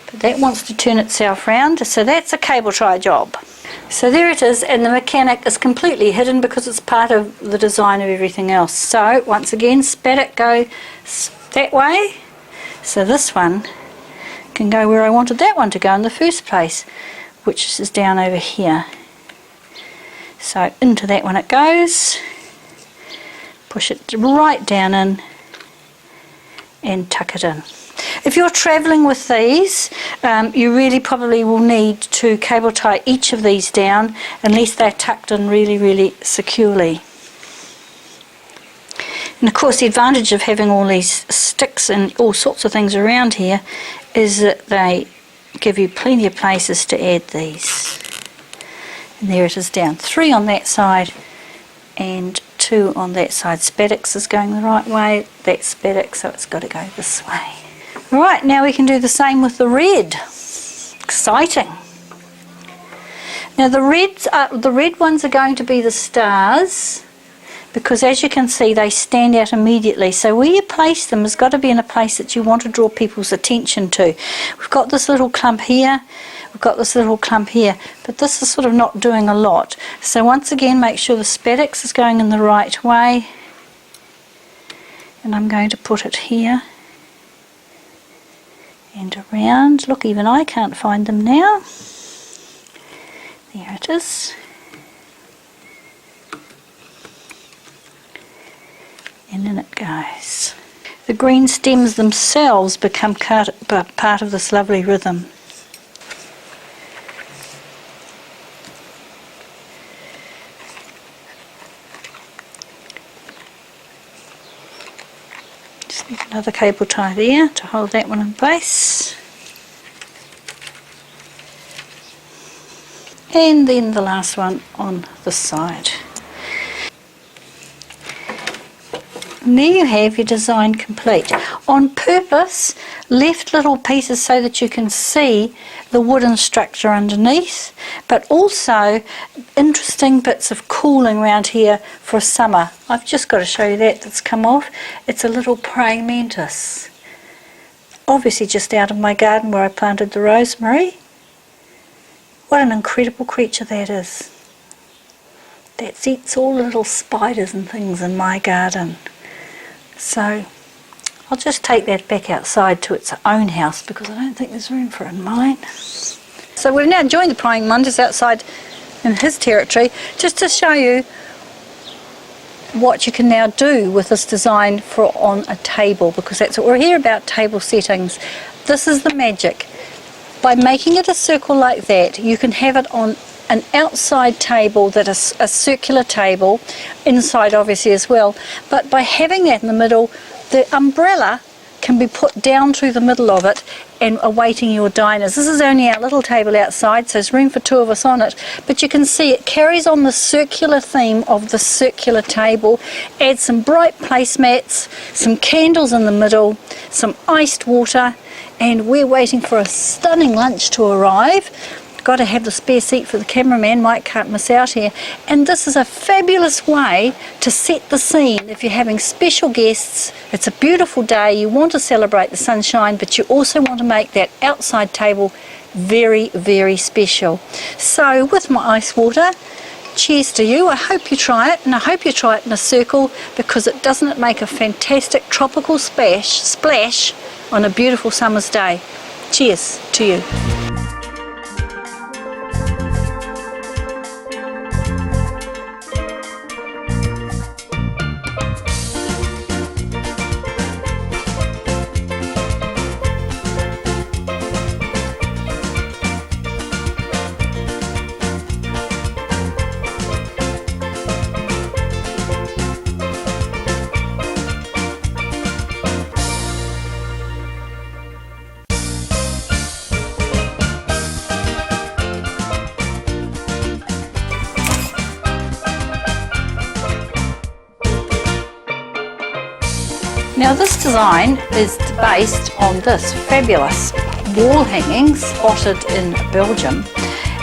but that wants to turn itself round, so that's a cable tie job. So there it is, and the mechanic is completely hidden because it's part of the design of everything else. So once again, spat it go that way, so this one can go where I wanted that one to go in the first place, which is down over here. So into that one it goes, push it right down in and tuck it in. If you're travelling with these, you really probably will need to cable tie each of these down unless they're tucked in really, really securely. And of course the advantage of having all these sticks and all sorts of things around here is that they give you plenty of places to add these. And there it is down. 3 on that side and 2 on that side. Spadix is going the right way, that's spadix, so it's got to go this way. Right, now we can do the same with the red. Exciting. Now the red ones are going to be the stars, because as you can see they stand out immediately. So where you place them has got to be in a place that you want to draw people's attention to. We've got this little clump here, we've got this little clump here, but this is sort of not doing a lot. So once again make sure the spadix is going in the right way, and I'm going to put it here and around. Look, even I can't find them now. There it is. And in it goes. The green stems themselves become part of this lovely rhythm. Just need another cable tie there to hold that one in place. And then the last one on the side. And there you have your design complete. On purpose, left little pieces so that you can see the wooden structure underneath, but also interesting bits of cooling around here for summer. I've just got to show you that's come off. It's a little praying mantis. Obviously just out of my garden where I planted the rosemary. What an incredible creature that is. That eats all the little spiders and things in my garden. So I'll just take that back outside to its own house because I don't think there's room for it in mine. So we've now joined the praying mantis outside in his territory, just to show you what you can now do with this design for on a table, because that's what we're here about, table settings. This is the magic. By making it a circle like that, you can have it on an outside table that is a circular table, inside obviously as well, but by having that in the middle, the umbrella can be put down through the middle of it and awaiting your diners. This is only our little table outside, so there's room for two of us on it, but you can see it carries on the circular theme of the circular table. Add some bright placemats, some candles in the middle, some iced water, and we're waiting for a stunning lunch to arrive. Got to have the spare seat for the cameraman, Mike can't miss out here. And this is a fabulous way to set the scene if you're having special guests. It's a beautiful day, you want to celebrate the sunshine, but you also want to make that outside table very, very special. So with my ice water, cheers to you. I hope you try it, and I hope you try it in a circle, because doesn't it make a fantastic tropical splash on a beautiful summer's day. Cheers to you. Now this design is based on this fabulous wall hanging spotted in Belgium,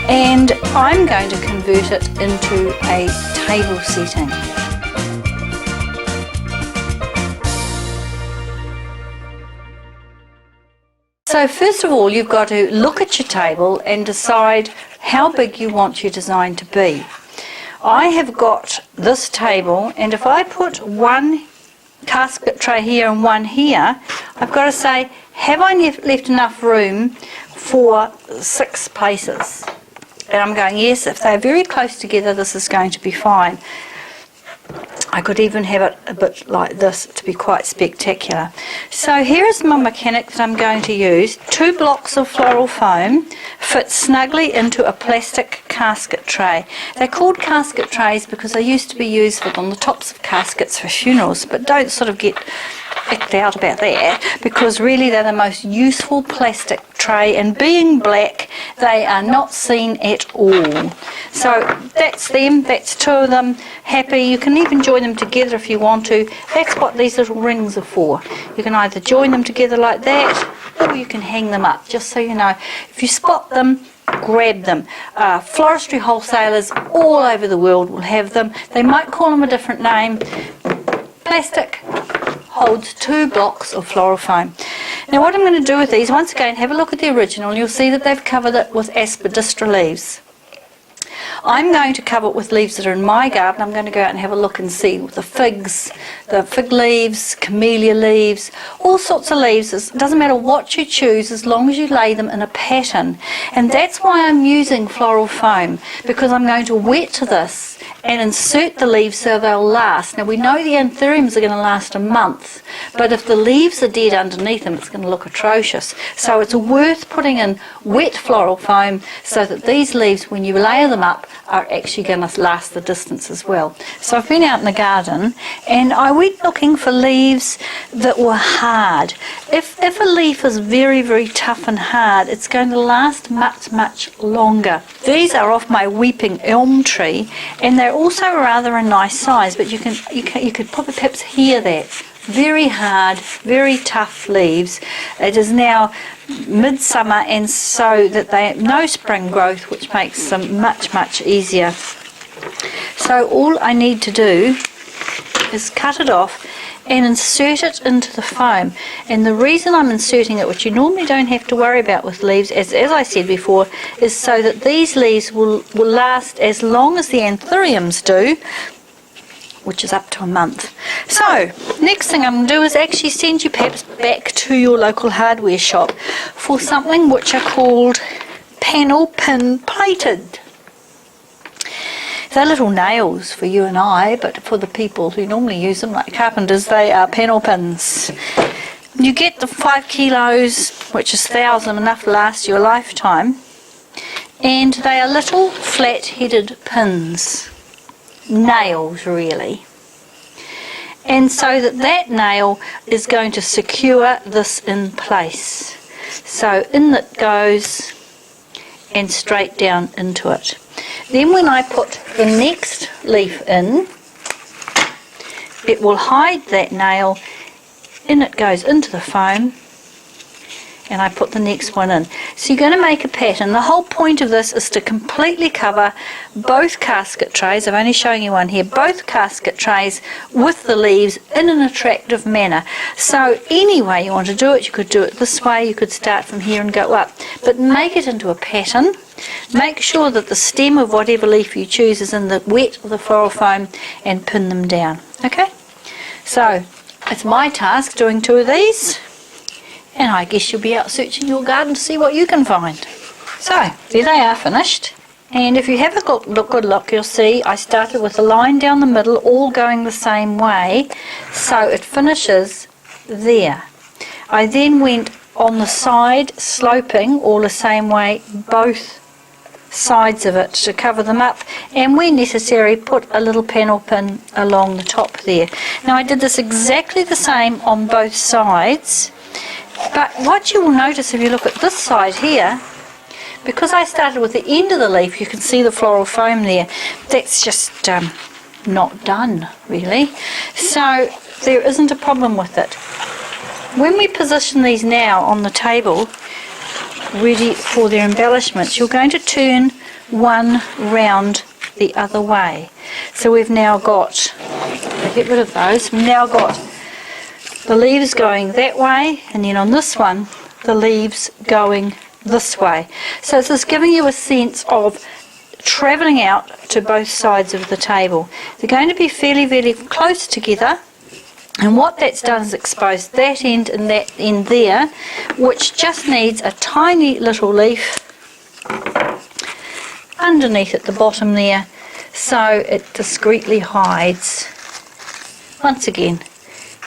and I'm going to convert it into a table setting. So first of all, you've got to look at your table and decide how big you want your design to be. I have got this table, and if I put one casket tray here and one here, I've got to say, have I left enough room for 6 places? And I'm going, yes, if they're very close together, this is going to be fine. I could even have it a bit like this to be quite spectacular. So here is my mechanic that I'm going to use. 2 blocks of floral foam fit snugly into a plastic casket tray. They're called casket trays because they used to be used on the tops of caskets for funerals, but don't sort of get icked out about that, because really they're the most useful plastic tray, and being black, they are not seen at all. So that's them, that's 2 of them. Happy. You can even join them together if you want to. That's what these little rings are for. You can either join them together like that, or you can hang them up, just so you know. If you spot them, grab them. Floristry wholesalers all over the world will have them. They might call them a different name. Plastic holds 2 blocks of floral foam. Now what I'm going to do with these, once again, have a look at the original. You'll see that they've covered it with aspidistra leaves. I'm going to cover it with leaves that are in my garden. I'm going to go out and have a look and see the figs, the fig leaves, camellia leaves, all sorts of leaves. It doesn't matter what you choose as long as you lay them in a pattern. And that's why I'm using floral foam, because I'm going to wet this and insert the leaves so they'll last. Now we know the anthuriums are going to last a month, but if the leaves are dead underneath them, it's going to look atrocious. So it's worth putting in wet floral foam so that these leaves, when you layer them up, are actually going to last the distance as well. So I've been out in the garden and I went looking for leaves that were hard. If a leaf is very, very tough and hard, it's going to last much, much longer. These are off my weeping elm tree, and they're also rather a nice size, but you could probably perhaps hear that. Very hard, very tough leaves. It is now midsummer, and so that they have no spring growth, which makes them much, much easier. So all I need to do is cut it off and insert it into the foam. And the reason I'm inserting it, which you normally don't have to worry about with leaves, as I said before, is so that these leaves will last as long as the anthuriums do, which is up to a month. So, next thing I'm going to do is actually send you perhaps back to your local hardware shop for something which are called panel pin plated. They're little nails for you and I, but for the people who normally use them, like carpenters, they are panel pins. You get the 5 kilos, which is 1,000, enough to last you a lifetime. And they are little flat-headed pins. Nails, really. And so that nail is going to secure this in place. So in it goes and straight down into it. Then when I put the next leaf in, it will hide that nail. In it goes into the foam, and I put the next one in. So you're going to make a pattern. The whole point of this is to completely cover both casket trays. I'm only showing you one here. Both casket trays with the leaves in an attractive manner. So any way you want to do it, you could do it this way. You could start from here and go up. But make it into a pattern. Make sure that the stem of whatever leaf you choose is in the wet of the floral foam, and pin them down. Okay? So it's my task doing 2 of these. And I guess you'll be out searching your garden to see what you can find. So, there they are finished. And if you have a good look, you'll see I started with a line down the middle, all going the same way. So it finishes there. I then went on the side, sloping all the same way, both sides of it to cover them up. And where necessary, put a little panel pin along the top there. Now I did this exactly the same on both sides. But what you will notice if you look at this side here, because I started with the end of the leaf, you can see the floral foam there. That's just not done, really. So there isn't a problem with it. When we position these now on the table, ready for their embellishments, you're going to turn one round the other way. So we've now got, I'll get rid of those, we've now got the leaves going that way, and then on this one, the leaves going this way. So it's just giving you a sense of travelling out to both sides of the table. They're going to be fairly, very close together, and what that's done is exposed that end and that end there, which just needs a tiny little leaf underneath at the bottom there, so it discreetly hides, once again,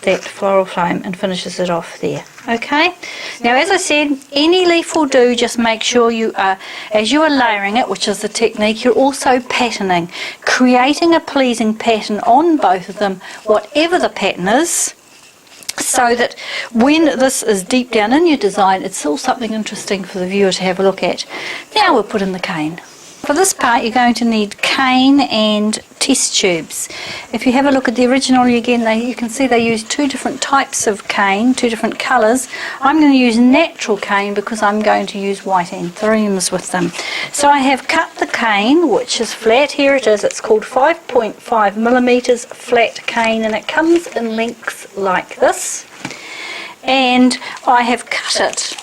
that floral foam and finishes it off there. Okay, now as I said, any leaf will do. Just make sure you are, as you are layering it, which is the technique, you're also patterning, creating a pleasing pattern on both of them, whatever the pattern is, so that when this is deep down in your design, it's still something interesting for the viewer to have a look at. Now we'll put in the cane. For this part, you're going to need cane and test tubes. If you have a look at the original again, you can see they use 2 different types of cane, 2 different colours. I'm going to use natural cane because I'm going to use white anthuriums with them. So I have cut the cane, which is flat. Here it is. It's called 5.5 millimetres flat cane, and it comes in lengths like this. And I have cut it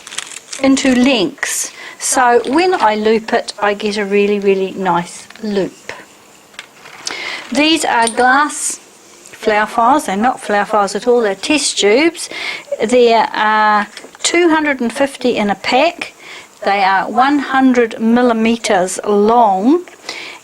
into lengths. So when I loop it, I get a really, really nice loop. These are glass flower files. They're not flower files at all. They're test tubes. There are 250 in a pack. They are 100 millimetres long.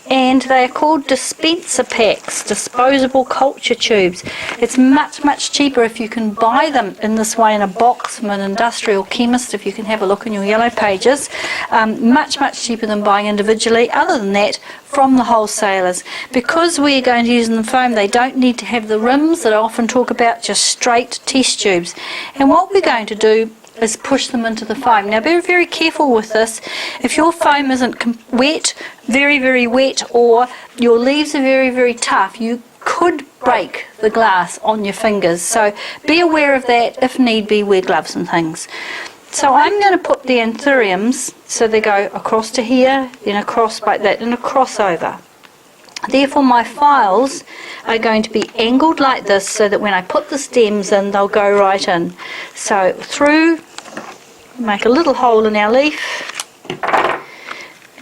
And they are called dispenser packs, disposable culture tubes. It's much, much cheaper if you can buy them in this way in a box from an industrial chemist, if you can have a look in your yellow pages. Much, much cheaper than buying individually. Other than that, from the wholesalers. Because we're going to use them in foam, they don't need to have the rims that I often talk about, just straight test tubes. And what we're going to do is push them into the foam. Now be very careful with this. If your foam isn't wet, very, very wet, or your leaves are very, very tough, you could break the glass on your fingers. So be aware of that. If need be, wear gloves and things. So I'm going to put the anthuriums, so they go across to here, then across like that, and a crossover. Therefore my files are going to be angled like this, so that when I put the stems in, they'll go right in. So through, make a little hole in our leaf,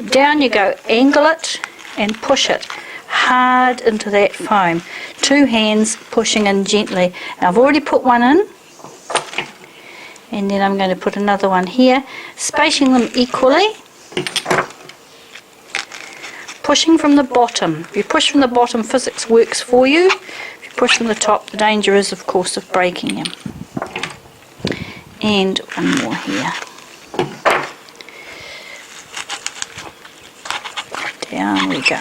down you go, angle it and push it hard into that foam. 2 hands pushing in gently. Now I've already put one in, and then I'm going to put another one here, spacing them equally. Pushing from the bottom. If you push from the bottom, physics works for you. If you push from the top, the danger is, of course, of breaking them. And one more here. Down we go.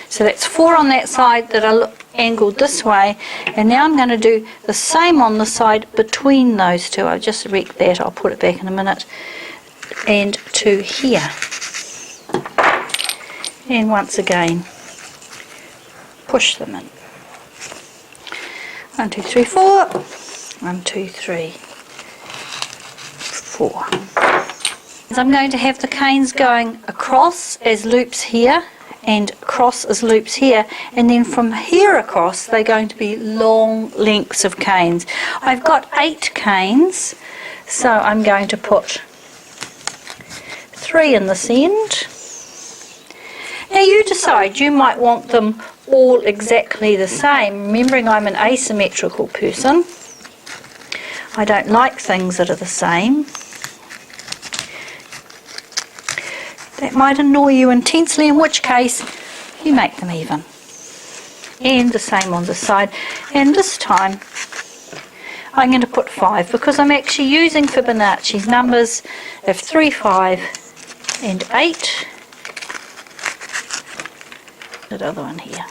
So that's 4 on that side that are angled this way, and now I'm going to do the same on the side between those two. I've just wrecked that, I'll put it back in a minute. And 2 here. And once again, push them in. 1, 2, 3, 4. 1, 2, 3, 4. I'm going to have the canes going across as loops here and across as loops here, and then from here across they're going to be long lengths of canes. I've got 8 canes, so I'm going to put 3 in this end. Now you decide, you might want them all exactly the same. Remembering I'm an asymmetrical person, I don't like things that are the same. That might annoy you intensely, in which case you make them even. And the same on this side. And this time I'm going to put 5 because I'm actually using Fibonacci's numbers of 3, 5 and 8. That other one here.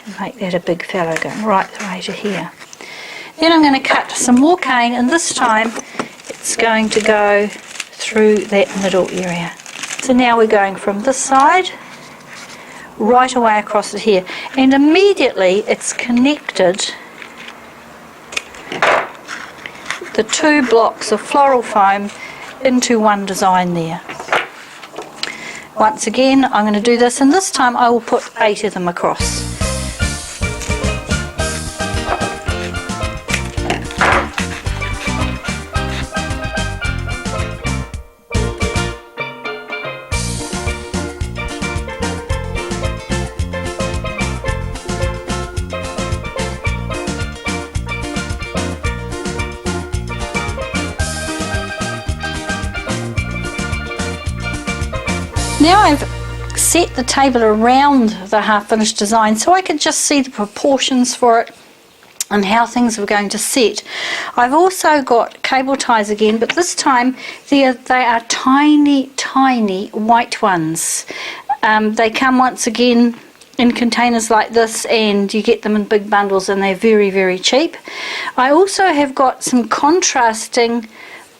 And make that a big fellow going right the way to here. Then I'm going to cut some more cane, and this time it's going to go through that middle area. So now we're going from this side right away across it here, and immediately it's connected the 2 blocks of floral foam into one design there. Once again I'm going to do this, and this time I will put 8 of them across. Now I've set the table around the half-finished design so I can just see the proportions for it and how things are going to set. I've also got cable ties again, but this time they are tiny, tiny white ones. They come once again in containers like this, and you get them in big bundles, and they're very, very cheap. I also have got some contrasting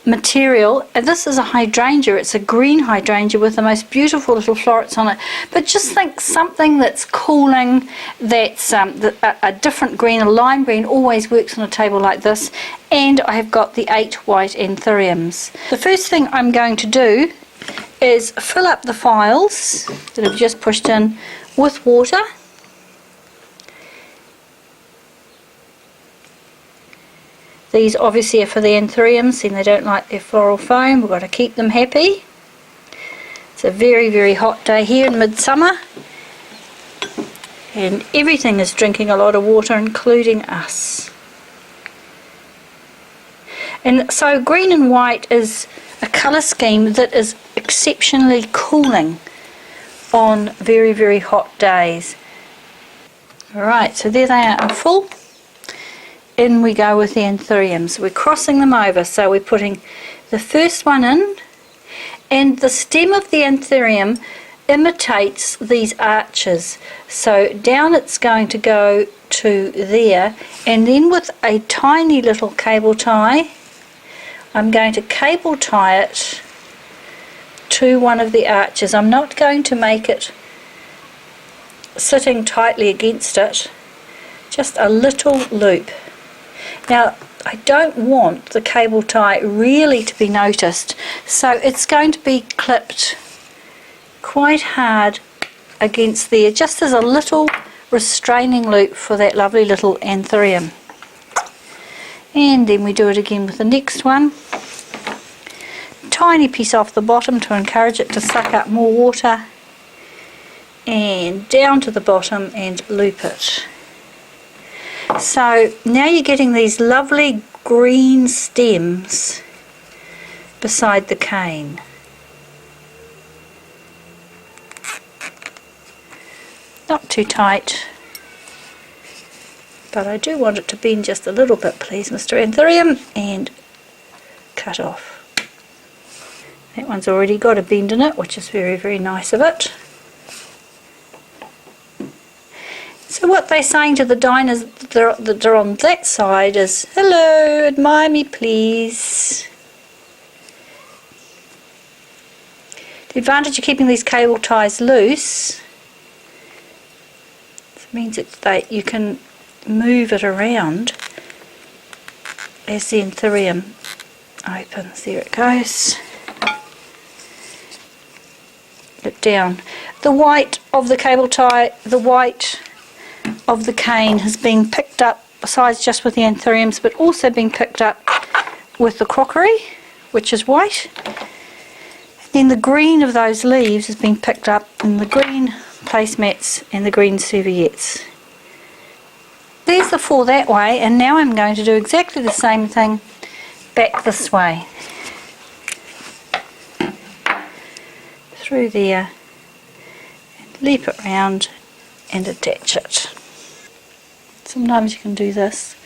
material, and this is a hydrangea. It's a green hydrangea with the most beautiful little florets on it, but just think something that's cooling, that's a different green. A lime green always works on a table like this. And I have got the 8 white Anthuriums. The first thing I'm going to do is fill up the files that I've just pushed in with water. These obviously are for the Anthuriums, and they don't like their floral foam. We've got to keep them happy. It's a very, very hot day here in midsummer, and everything is drinking a lot of water, including us. And so green and white is a colour scheme that is exceptionally cooling on very, very hot days. Alright, so there they are in full. In we go with the Anthuriums. We're crossing them over, so we're putting the first one in, and the stem of the Anthurium imitates these arches. So down it's going to go to there, and then with a tiny little cable tie, I'm going to cable tie it to one of the arches. I'm not going to make it sitting tightly against it, just a little loop. Now I don't want the cable tie really to be noticed, so it's going to be clipped quite hard against there, just as a little restraining loop for that lovely little Anthurium. And then we do it again with the next one. tiny piece off the bottom to encourage it to suck up more water, and down to the bottom and loop it. So now you're getting these lovely green stems beside the cane. Not too tight, but I do want it to bend just a little bit, please, Mr. Anthurium, and cut off. That one's already got a bend in it, which is very, very nice of it. So what they're saying to the diners that are on that side is, hello, admire me please. The advantage of keeping these cable ties loose means that you can move it around as the Anthurium opens. There it goes. It down. The white of the cable tie, the white of the cane has been picked up, besides just with the Anthuriums, but also been picked up with the crockery, which is white. Then the green of those leaves has been picked up in the green placemats and the green serviettes. There's the four that way, and now I'm going to do exactly the same thing back this way. Through there, and leap it round and attach it. Sometimes you can do this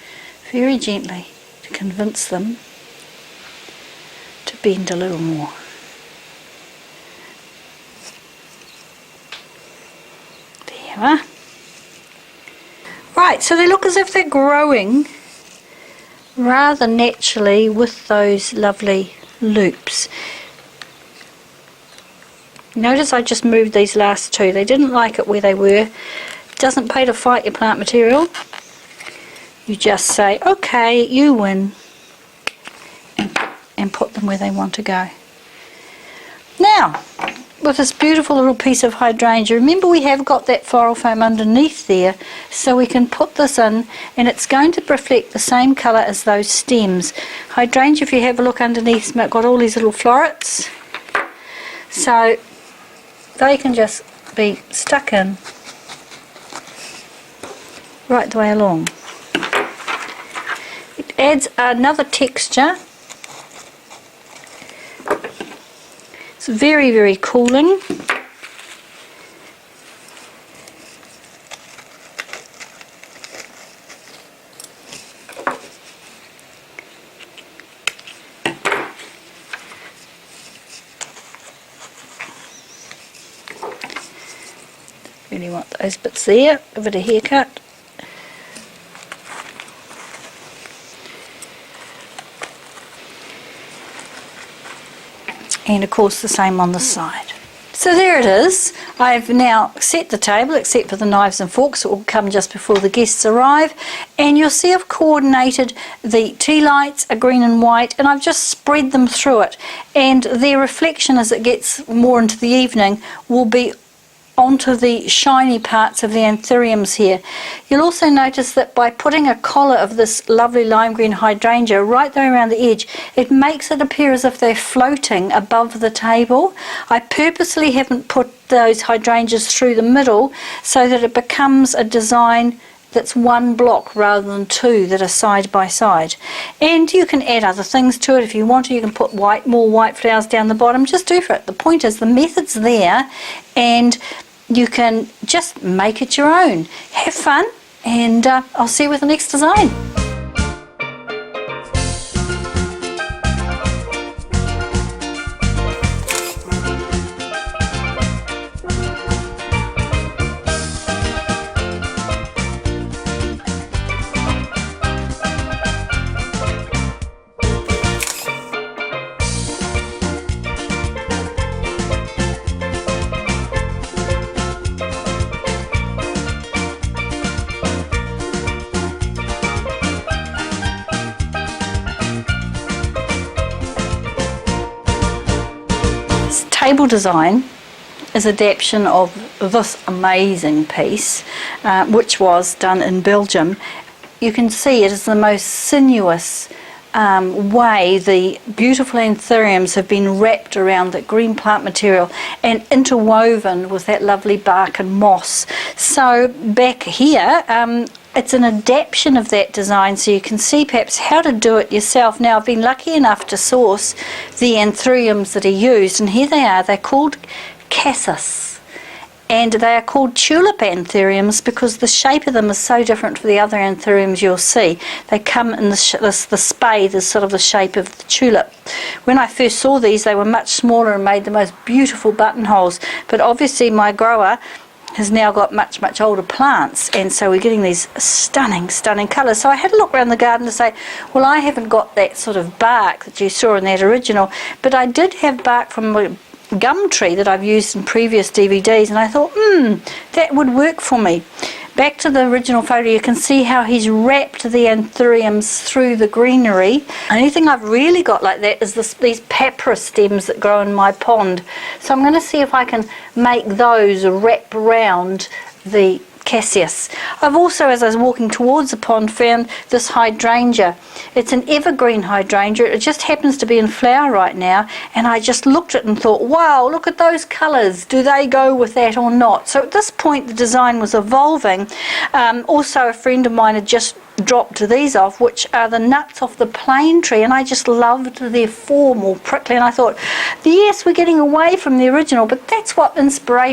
very gently to convince them to bend a little more. There you are. Right, so they look as if they're growing rather naturally with those lovely loops. Notice I just moved these last two. They didn't like it where they were. It doesn't pay to fight your plant material. You just say, okay, you win, and put them where they want to go. Now, with this beautiful little piece of hydrangea, remember we have got that floral foam underneath there, so we can put this in, and it's going to reflect the same colour as those stems. Hydrangea, if you have a look underneath, it's got all these little florets, so they can just be stuck in right the way along. It adds another texture. It's very, very cooling. Really want those bits there, give it a haircut. And of course the same on the side. So there it is. I've now set the table except for the knives and forks that will come just before the guests arrive, and you'll see I've coordinated the tea lights, a green and white, and I've just spread them through it, and their reflection as it gets more into the evening will be onto the shiny parts of the Anthuriums here. You'll also notice that by putting a collar of this lovely lime green hydrangea right there around the edge, it makes it appear as if they're floating above the table. I purposely haven't put those hydrangeas through the middle so that it becomes a design that's one block rather than two that are side by side. And you can add other things to it if you want to. You can put more white flowers down the bottom. Just do for it. The point is the method's there, and you can just make it your own. Have fun, and I'll see you with the next design. Table design is adaptation of this amazing piece, which was done in Belgium. You can see it is the most sinuous way the beautiful anthuriums have been wrapped around that green plant material and interwoven with that lovely bark and moss. So back here, it's an adaptation of that design, so you can see perhaps how to do it yourself. Now, I've been lucky enough to source the anthuriums that are used, and here they are. They're called cassis, and they are called tulip anthuriums because the shape of them is so different from the other anthuriums you'll see. They come in the spade is sort of the shape of the tulip. When I first saw these, they were much smaller and made the most beautiful buttonholes, but obviously my grower has now got much older plants, and so we're getting these stunning colours. So I had a look around the garden to say, well, I haven't got that sort of bark that you saw in that original, but I did have bark from a gum tree that I've used in previous DVDs, and I thought, that would work for me. Back to the original photo, you can see how he's wrapped the anthuriums through the greenery. Only thing I've really got like that is these papyrus stems that grow in my pond. So I'm going to see if I can make those wrap around the cassis. I've also, as I was walking towards the pond, found this hydrangea. It's an evergreen hydrangea. It just happens to be in flower right now, and I just looked at it and thought, wow, look at those colours. Do they go with that or not? So at this point the design was evolving. Also, a friend of mine had just dropped these off, which are the nuts off the plane tree, and I just loved their form, all prickly, and I thought, yes, we're getting away from the original, but that's what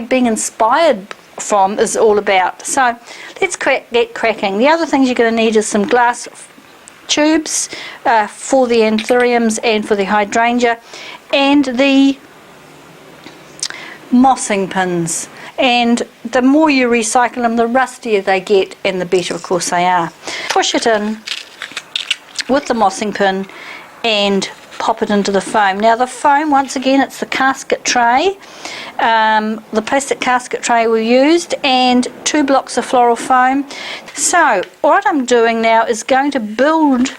being inspired from is all about. So let's get cracking. The other things you're going to need is some glass tubes for the anthuriums and for the hydrangea, and the mossing pins. And the more you recycle them, the rustier they get, and the better, of course, they are. Push it in with the mossing pin and pop it into the foam. Now the foam, once again, it's the casket tray, the plastic casket tray we used, and 2 blocks of floral foam. So what I'm doing now is going to build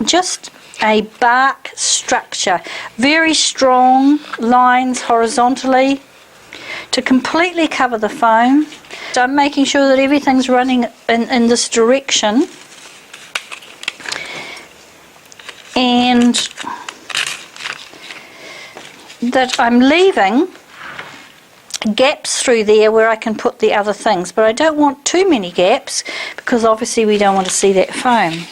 just a bark structure, very strong lines horizontally to completely cover the foam. So I'm making sure that everything's running in this direction, and that I'm leaving gaps through there where I can put the other things, but I don't want too many gaps because obviously we don't want to see that foam.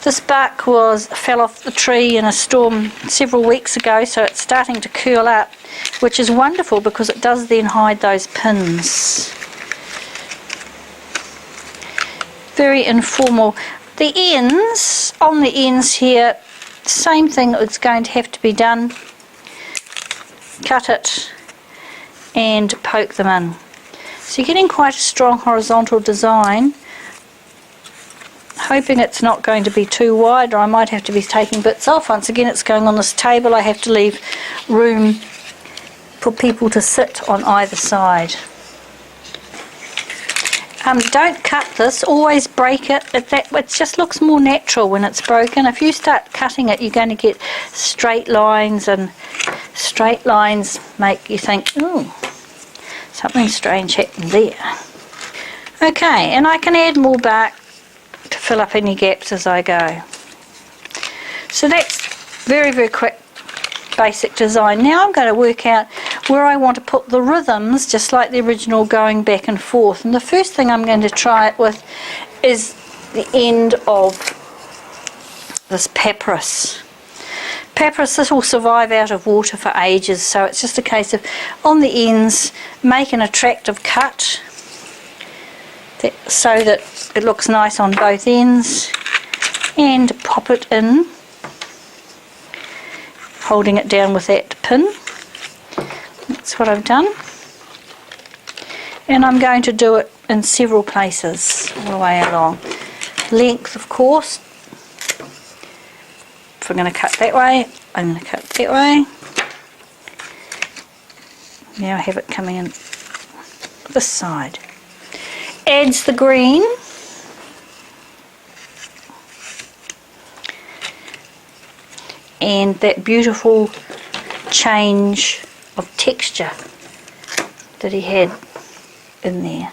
This bark fell off the tree in a storm several weeks ago, so it's starting to curl up, which is wonderful because it does then hide those pins. Very informal. The ends, on the ends here, same thing that's going to have to be done. Cut it and poke them in. So you're getting quite a strong horizontal design. Hoping it's not going to be too wide, or I might have to be taking bits off. Once again, it's going on this table. I have to leave room for people to sit on either side. Don't cut this, always break it. It just looks more natural when it's broken. If you start cutting it, you're going to get straight lines, and straight lines make you think, ooh, something strange happened there. Okay, and I can add more bark to fill up any gaps as I go. So that's very, very quick basic design. Now I'm going to work out where I want to put the rhythms, just like the original, going back and forth. And the first thing I'm going to try it with is the end of this papyrus. Papyrus, this will survive out of water for ages, so it's just a case of, on the ends, make an attractive cut so that it looks nice on both ends, and pop it in, holding it down with that pin. That's what I've done, and I'm going to do it in several places all the way along. Length, of course. If I'm going to cut that way, I'm going to cut that way. Now I have it coming in this side. Adds the green. And that beautiful change of texture that he had in there.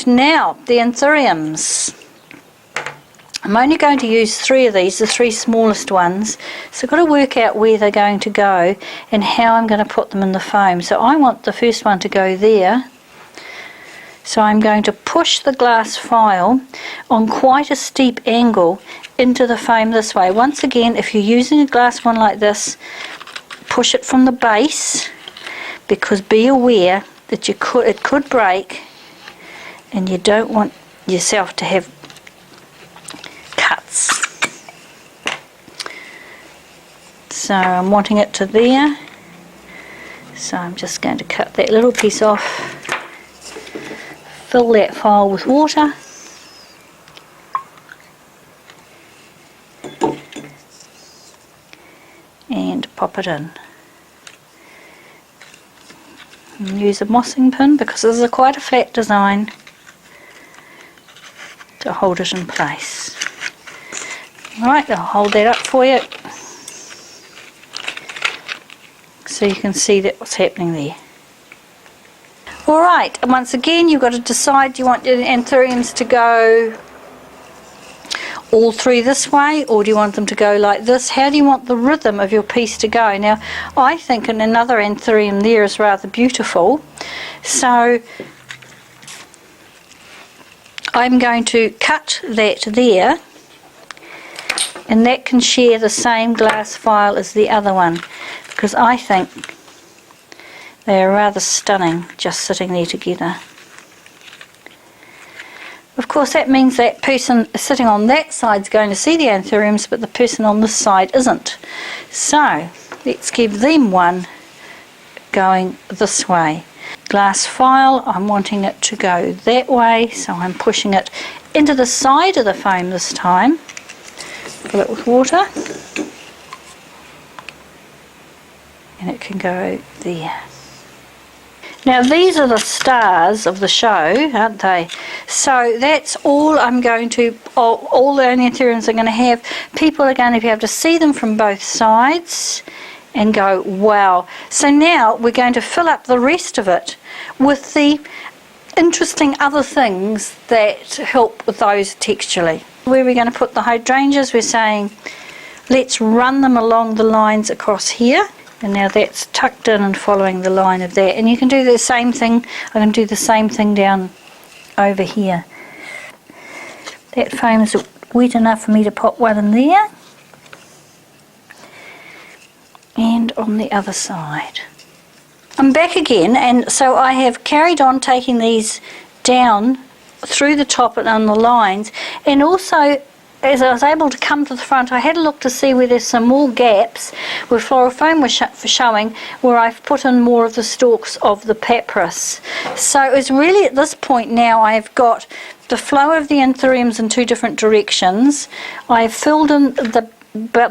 Right, now the Anthuriums. I'm only going to use 3 of these, the 3 smallest ones. So I've got to work out where they're going to go and how I'm going to put them in the foam. So I want the first one to go there. So I'm going to push the glass file on quite a steep angle into the foam this way. Once again, if you're using a glass one like this, push it from the base, because be aware that it could break and you don't want yourself to have cuts. So I'm wanting it to there, so I'm just going to cut that little piece off, fill that file with water, and pop it in. And use a mossing pin because this is quite a flat design to hold it in place. Right, I'll hold that up for you so you can see that what's happening there. Alright, and once again you've got to decide, do you want your Anthuriums to go all through this way, or do you want them to go like this? How do you want the rhythm of your piece to go? Now I think another Anthurium there is rather beautiful, so I'm going to cut that there, and that can share the same glass file as the other one, because I think they are rather stunning just sitting there together. Of course that means that person sitting on that side is going to see the Anthuriums, but the person on this side isn't. So let's give them one going this way. Glass file, I'm wanting it to go that way, so I'm pushing it into the side of the foam this time. Fill it with water, and it can go there. Now these are the stars of the show, aren't they? So that's all I'm going to, all the Anthuriums are going to have. People are going to be able to see them from both sides and go, wow. So now we're going to fill up the rest of it with the interesting other things that help with those texturally. Where we're going to put the hydrangeas, we're saying let's run them along the lines across here. And now that's tucked in and following the line of that. And you can do the same thing. I'm going to do the same thing down over here. That foam is wet enough for me to pop one in there. And on the other side. I'm back again, and so I have carried on taking these down through the top and on the lines, and also as I was able to come to the front, I had a look to see where there's some more gaps where floral foam was showing, where I've put in more of the stalks of the papyrus. So it's really at this point now I've got the flow of the Anthuriums in 2 different directions. I've filled in the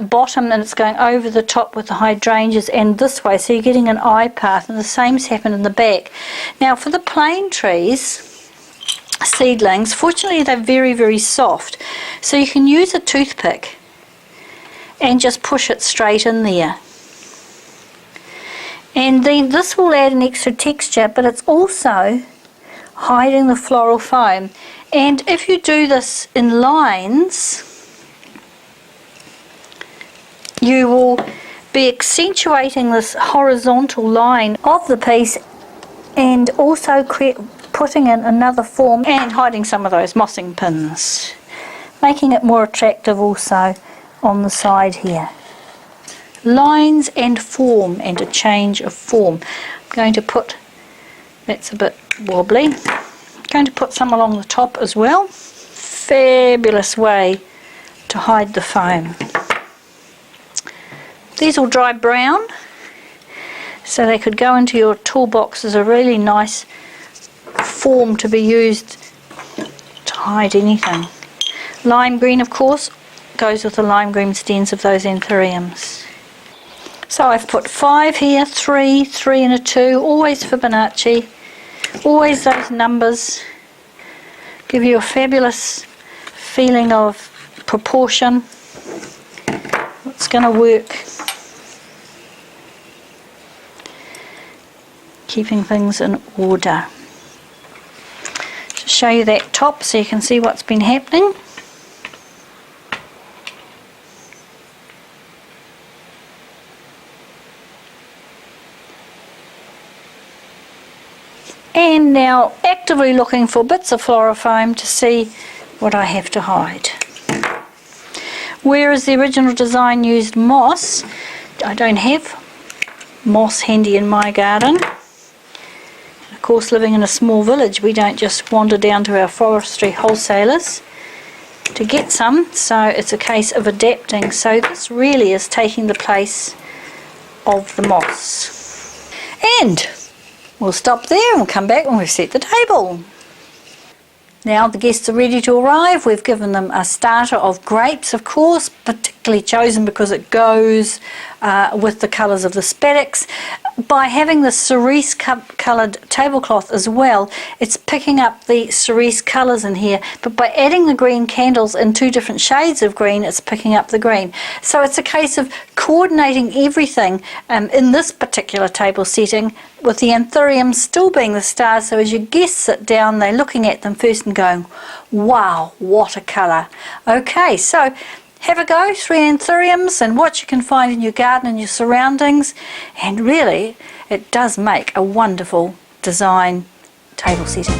bottom and it's going over the top with the hydrangeas and this way, so you're getting an eye path, and the same's happened in the back. Now for the plane trees, seedlings, fortunately they're very, very soft, so you can use a toothpick and just push it straight in there, and then this will add an extra texture, but it's also hiding the floral foam. And if you do this in lines, you will be accentuating this horizontal line of the piece and also putting in another form and hiding some of those mossing pins, making it more attractive also on the side here. Lines and form, and a change of form. I'm going to put, that's a bit wobbly, I'm going to put some along the top as well. Fabulous way to hide the foam. These will dry brown, so they could go into your toolbox as a really nice form to be used to hide anything. Lime green, of course, goes with the lime green stems of those Anthuriums. So I've put 5 here, 3, 3 and a 2, always Fibonacci, always those numbers give you a fabulous feeling of proportion. It's going to work. Keeping things in order. show you that top so you can see what's been happening. And now actively looking for bits of fluorofoam to see what I have to hide. Whereas the original design used moss, I don't have moss handy in my garden. Of course, living in a small village, we don't just wander down to our forestry wholesalers to get some, so it's a case of adapting. So this really is taking the place of the moss. And we'll stop there and we'll come back when we've set the table. Now the guests are ready to arrive. We've given them a starter of grapes, of course, particularly chosen because it goes with the colours of the spadix. By having the cerise coloured tablecloth as well, it's picking up the cerise colours in here, but by adding the green candles in 2 different shades of green, it's picking up the green. So it's a case of coordinating everything in this particular table setting, with the anthuriums still being the stars. So as your guests sit down, they're looking at them first and going, wow, what a colour. Okay, so have a go through anthuriums and what you can find in your garden and your surroundings, and really it does make a wonderful design table setting.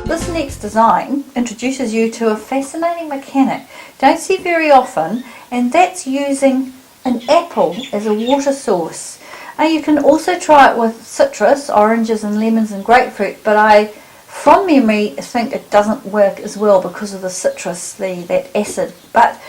This next design introduces you to a fascinating mechanic. Don't see very often, and that's using an apple as a water source. You can also try it with citrus, oranges and lemons and grapefruit, but I, from memory, think it doesn't work as well because of the citrus, that acid. But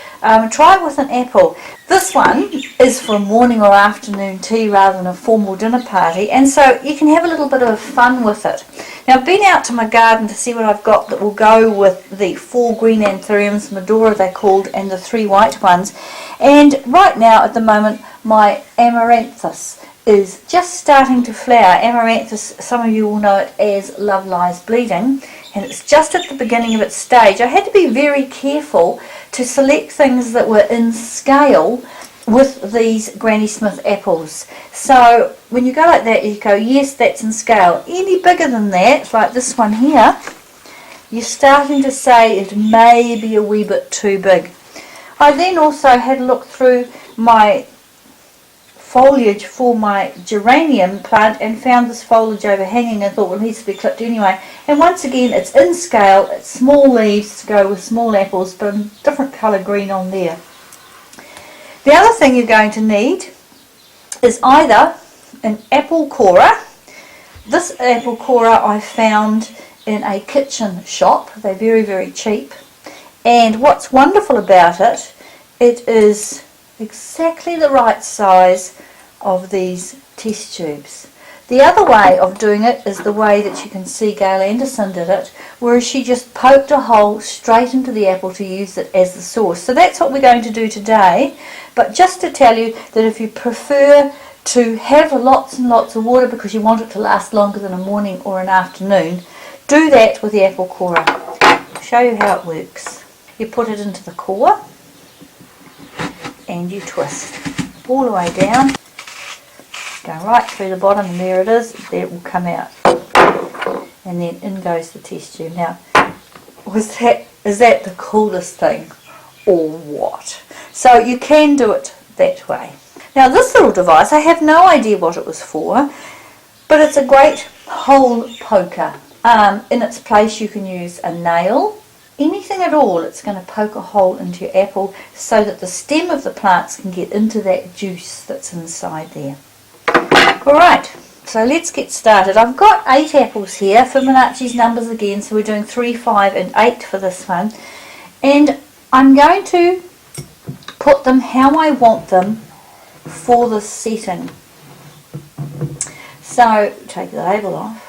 try it with an apple. This one is for morning or afternoon tea rather than a formal dinner party, and so you can have a little bit of fun with it. Now I've been out to my garden to see what I've got that will go with the 4 green anthuriums, Medora they're called, and the 3 white ones. And right now at the moment my amaranthus is just starting to flower. Amaranthus, some of you will know it as Love Lies Bleeding, and it's just at the beginning of its stage. I had to be very careful to select things that were in scale with these Granny Smith apples. So when you go like that, you go, yes, that's in scale. Any bigger than that, like this one here, you're starting to say it may be a wee bit too big. I then also had a look through my foliage for my geranium plant and found this foliage overhanging and thought, well, it needs to be clipped anyway. And once again, it's in scale, it's small leaves to go with small apples, but a different colour green on there. The other thing you're going to need is either an apple corer. This apple corer I found in a kitchen shop. They're very, very cheap. And what's wonderful about it, it is exactly the right size of these test tubes. The other way of doing it is the way that you can see Gail Anderson did it, where she just poked a hole straight into the apple to use it as the source. So that's what we're going to do today. But just to tell you that if you prefer to have lots and lots of water because you want it to last longer than a morning or an afternoon, do that with the apple corer. I'll show you how it works. You put it into the core and you twist all the way down, go right through the bottom, and there it is, there it will come out, and then in goes the test tube. Now, is that the coolest thing or what? So you can do it that way. Now this little device, I have no idea what it was for, but it's a great hole poker. In its place you can use a nail, anything at all. It's going to poke a hole into your apple so that the stem of the plants can get into that juice that's inside there. Alright, So let's get started. I've got 8 apples here, Fibonacci's numbers again, so we're doing 3, 5 and 8 for this one. And I'm going to put them how I want them for the setting. So take the label off.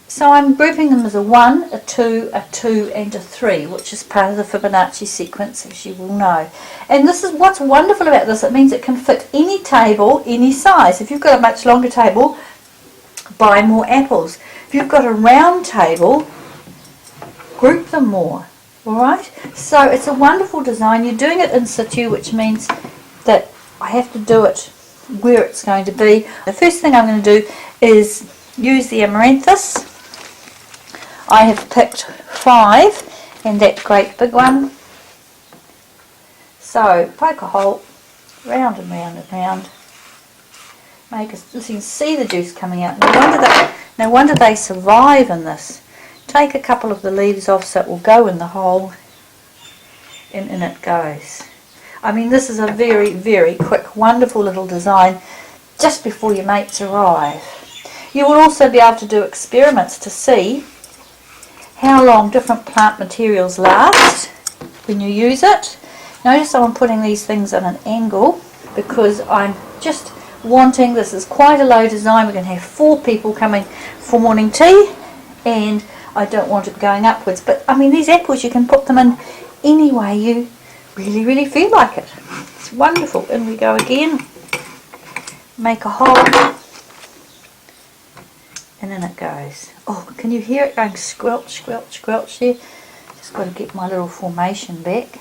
So I'm grouping them as a 1, a 2, a 2 and a 3, which is part of the Fibonacci sequence, as you will know. And this is what's wonderful about this. It means it can fit any table, any size. If you've got a much longer table, buy more apples. If you've got a round table, group them more. Alright? So it's a wonderful design. You're doing it in situ, which means that I have to do it where it's going to be. The first thing I'm going to do is use the amaranthus. I have picked 5 and that great big one. So poke a hole, round and round and round. Make a, you can see the juice coming out. No wonder they survive in this. Take a couple of the leaves off so it will go in the hole, and in it goes. I mean, this is a very, very quick, wonderful little design just before your mates arrive. You will also be able to do experiments to see how long different plant materials last when you use it. Notice I'm putting these things at an angle because I'm just wanting, this is quite a low design, we're going to have 4 people coming for morning tea and I don't want it going upwards. But I mean, these apples, you can put them in any way you really, really feel like it. It's wonderful. In we go again. Make a hole. And then it goes. Oh, can you hear it going squelch, squelch, squelch there? Just got to get my little formation back.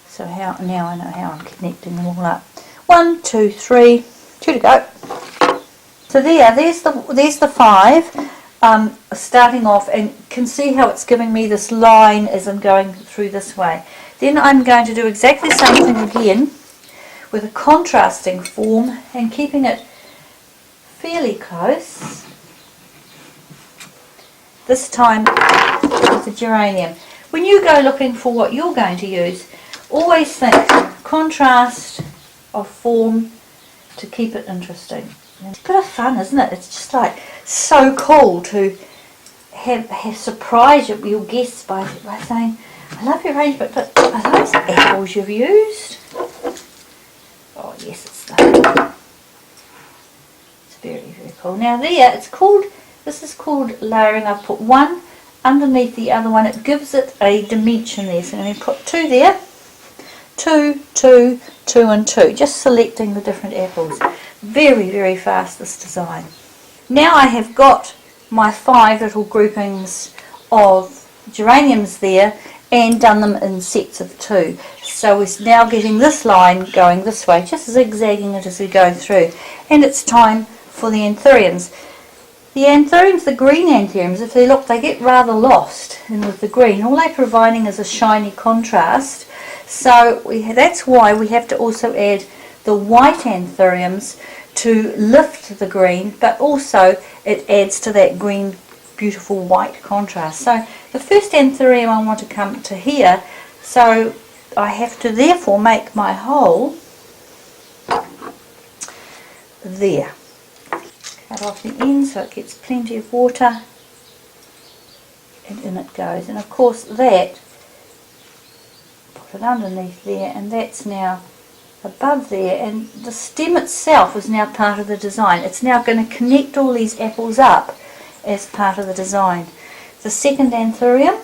So now I know how I'm connecting them all up. 1, 2, 3, 2 to go. So there's the 5 starting off, and can see how it's giving me this line as I'm going through this way. Then I'm going to do exactly the same thing again with a contrasting form and keeping it fairly close, this time with the geranium. When you go looking for what you're going to use, always think contrast of form to keep it interesting. It's a bit of fun, isn't it? It's just like so cool to have surprise your guests by saying, I love your arrangement, but are those apples you've used? Oh yes, it's very, very cool. Now this is called layering. I've put 1 underneath the other one. It gives it a dimension there. So I'm going to put 2 there. 2, 2, 2 and 2. Just selecting the different apples. Very, very fast, this design. Now I have got my 5 little groupings of geraniums there and done them in sets of 2. So we're now getting this line going this way, just zigzagging it as we go through. And it's time for the anthuriums. The anthuriums, the green anthuriums, if they look, they get rather lost in with the green. All they're providing is a shiny contrast. So that's why we have to also add the white anthuriums to lift the green, but also it adds to that green beautiful white contrast. So the first anthurium I want to come to here, so I have to therefore make my hole there. Cut off the end so it gets plenty of water, and in it goes. And of course that, put it underneath there, and that's now above there, and the stem itself is now part of the design. It's now going to connect all these apples up as part of the design. The second anthurium,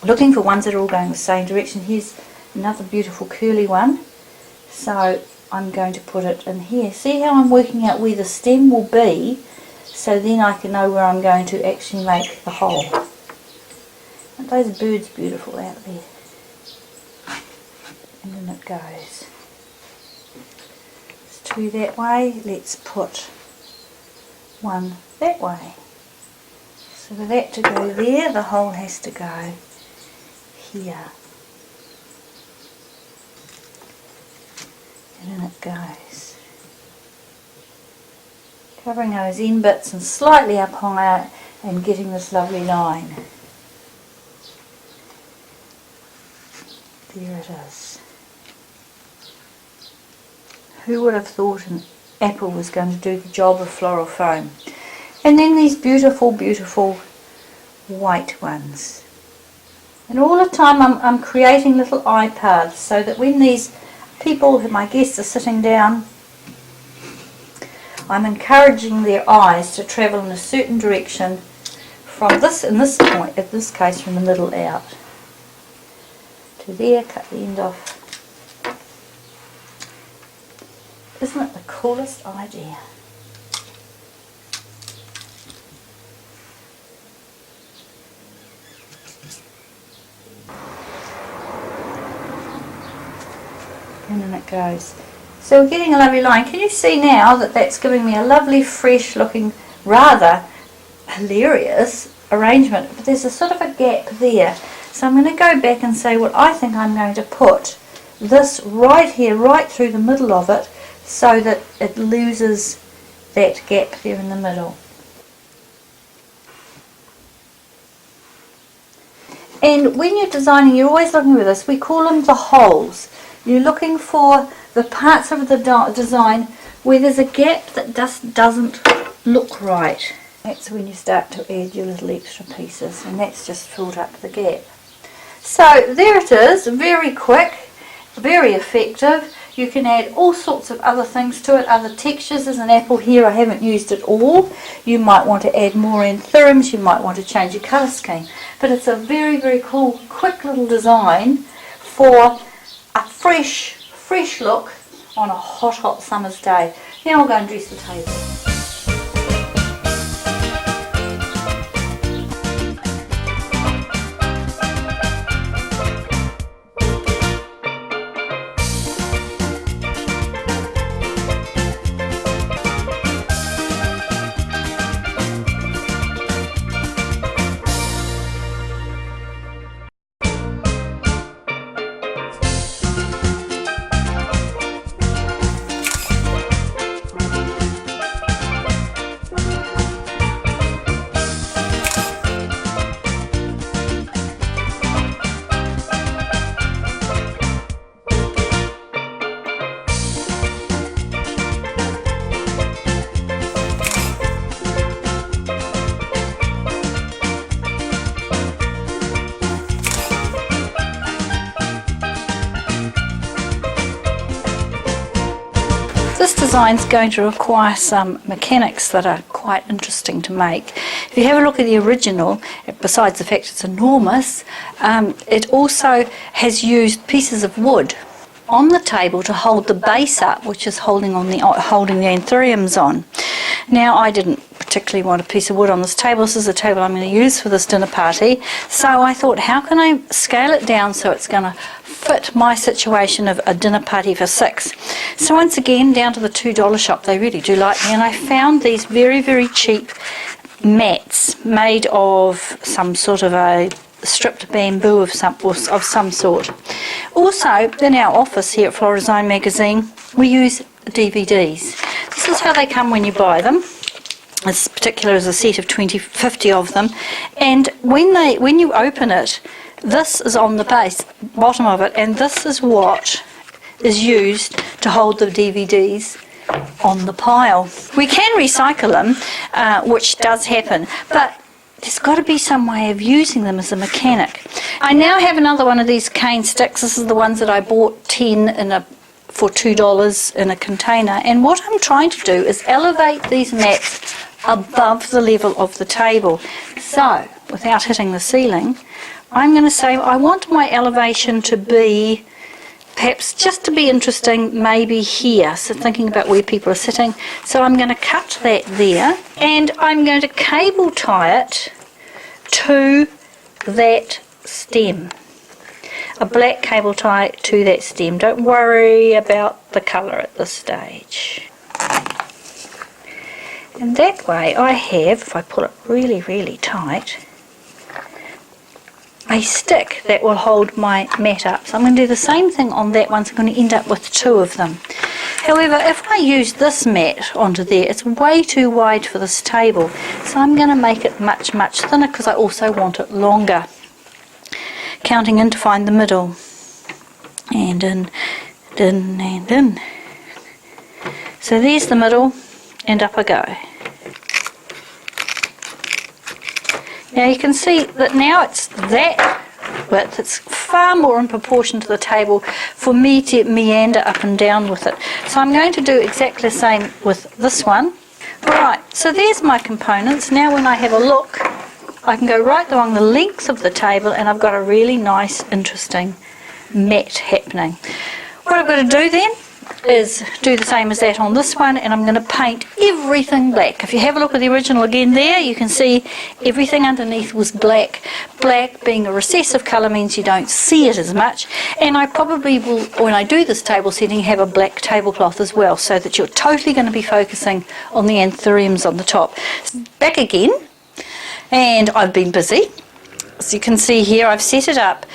looking for ones that are all going the same direction. Here's another beautiful curly one, so I'm going to put it in here. See how I'm working out where the stem will be, so then I can know where I'm going to actually make the hole. Aren't those birds beautiful out there? And then it goes. It's 2 that way. Let's put 1 that way. So for that to go there, the hole has to go here. And then it goes. Covering those end bits and slightly up higher and getting this lovely line. There it is. Who would have thought an apple was going to do the job of floral foam? And then these beautiful, beautiful white ones. And all the time I'm creating little eye paths so that when these people, my guests, are sitting down, I'm encouraging their eyes to travel in a certain direction from this, in this point, at this case from the middle out to there, cut the end off. Isn't it the coolest idea? And then it goes. So we're getting a lovely line. Can you see now that that's giving me a lovely, fresh looking, rather hilarious arrangement? But there's a sort of a gap there. So I'm going to go back and say, well, I think I'm going to put this right here, right through the middle of it, so that it loses that gap there in the middle. And when you're designing, you're always looking for this. We call them the holes. You're looking for the parts of the design where there's a gap that just doesn't look right. That's when you start to add your little extra pieces, and that's just filled up the gap. So there it is, very quick, very effective. You can add all sorts of other things to it, other textures. There's an apple here I haven't used at all. You might want to add more anthuriums, you might want to change your colour scheme. But it's a very, very cool, quick little design for a fresh look on a hot, hot summer's day. Now I'll go and dress the table. This design is going to require some mechanics that are quite interesting to make. If you have a look at the original, besides the fact it's enormous, it also has used pieces of wood on the table to hold the base up, which is holding the anthuriums on. Now, I didn't particularly want a piece of wood on this table. This is the table I'm going to use for this dinner party. So I thought, how can I scale it down so it's going to fit my situation of a dinner party for 6? So once again, down to the $2 shop, they really do like me, and I found these very, very cheap mats made of some sort of a stripped bamboo of some sort. Also, in our office here at Flora Design Magazine, we use DVDs. This is how they come when you buy them. This particular is a set of 50 of them, and when you open it, this is on the bottom of it, and this is what is used to hold the DVDs on the pile. We can recycle them, which does happen, but there's got to be some way of using them as a mechanic. I now have another one of these cane sticks. This is the ones that I bought 10 for $2 in a container, and what I'm trying to do is elevate these mats above the level of the table. So, without hitting the ceiling, I'm going to say I want my elevation to be, perhaps just to be interesting, maybe here. So thinking about where people are sitting. So I'm going to cut that there, and I'm going to cable tie it to that stem. A black cable tie to that stem. Don't worry about the colour at this stage. And that way I have, if I pull it really, really tight, a stick that will hold my mat up. So I'm going to do the same thing on that one, so I'm going to end up with 2 of them. However, if I use this mat onto there, it's way too wide for this table. So I'm going to make it much, much thinner because I also want it longer. Counting in to find the middle. And in, and in. So there's the middle, and up I go. Now you can see that now it's that width. It's far more in proportion to the table for me to meander up and down with it. So I'm going to do exactly the same with this one. Right, so there's my components. Now when I have a look, I can go right along the length of the table and I've got a really nice, interesting mat happening. What I've got to do then is do the same as that on this one, and I'm going to paint everything black. If you have a look at the original again there, you can see everything underneath was black. Black being a recessive colour means you don't see it as much, and I probably will, when I do this table setting, have a black tablecloth as well, so that you're totally going to be focusing on the anthuriums on the top. Back again, and I've been busy. So you can see here I've set it up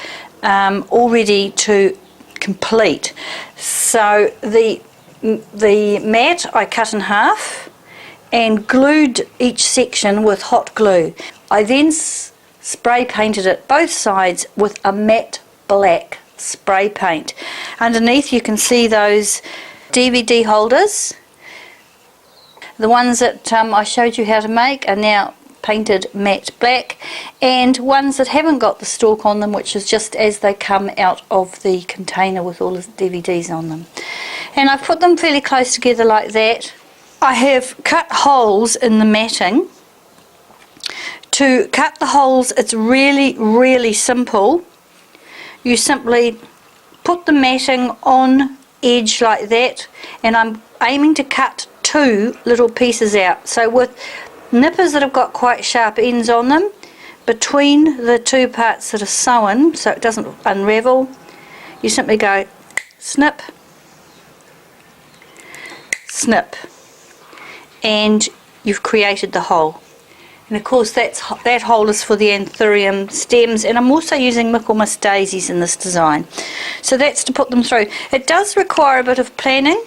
all ready to complete. So the mat I cut in half and glued each section with hot glue. I then spray painted it both sides with a matte black spray paint. Underneath you can see those DVD holders. The ones that I showed you how to make are now painted matte black, and ones that haven't got the stalk on them, which is just as they come out of the container with all the DVDs on them. And I've put them fairly close together like that. I have cut holes in the matting. To cut the holes, it's really simple. You simply put the matting on edge like that, and I'm aiming to cut 2 little pieces out. So with nippers that have got quite sharp ends on them, between the 2 parts that are sewn so it doesn't unravel, you simply go snip, snip, and you've created the hole. And of course that hole is for the anthurium stems, and I'm also using Michaelmas daisies in this design. So that's to put them through. It does require a bit of planning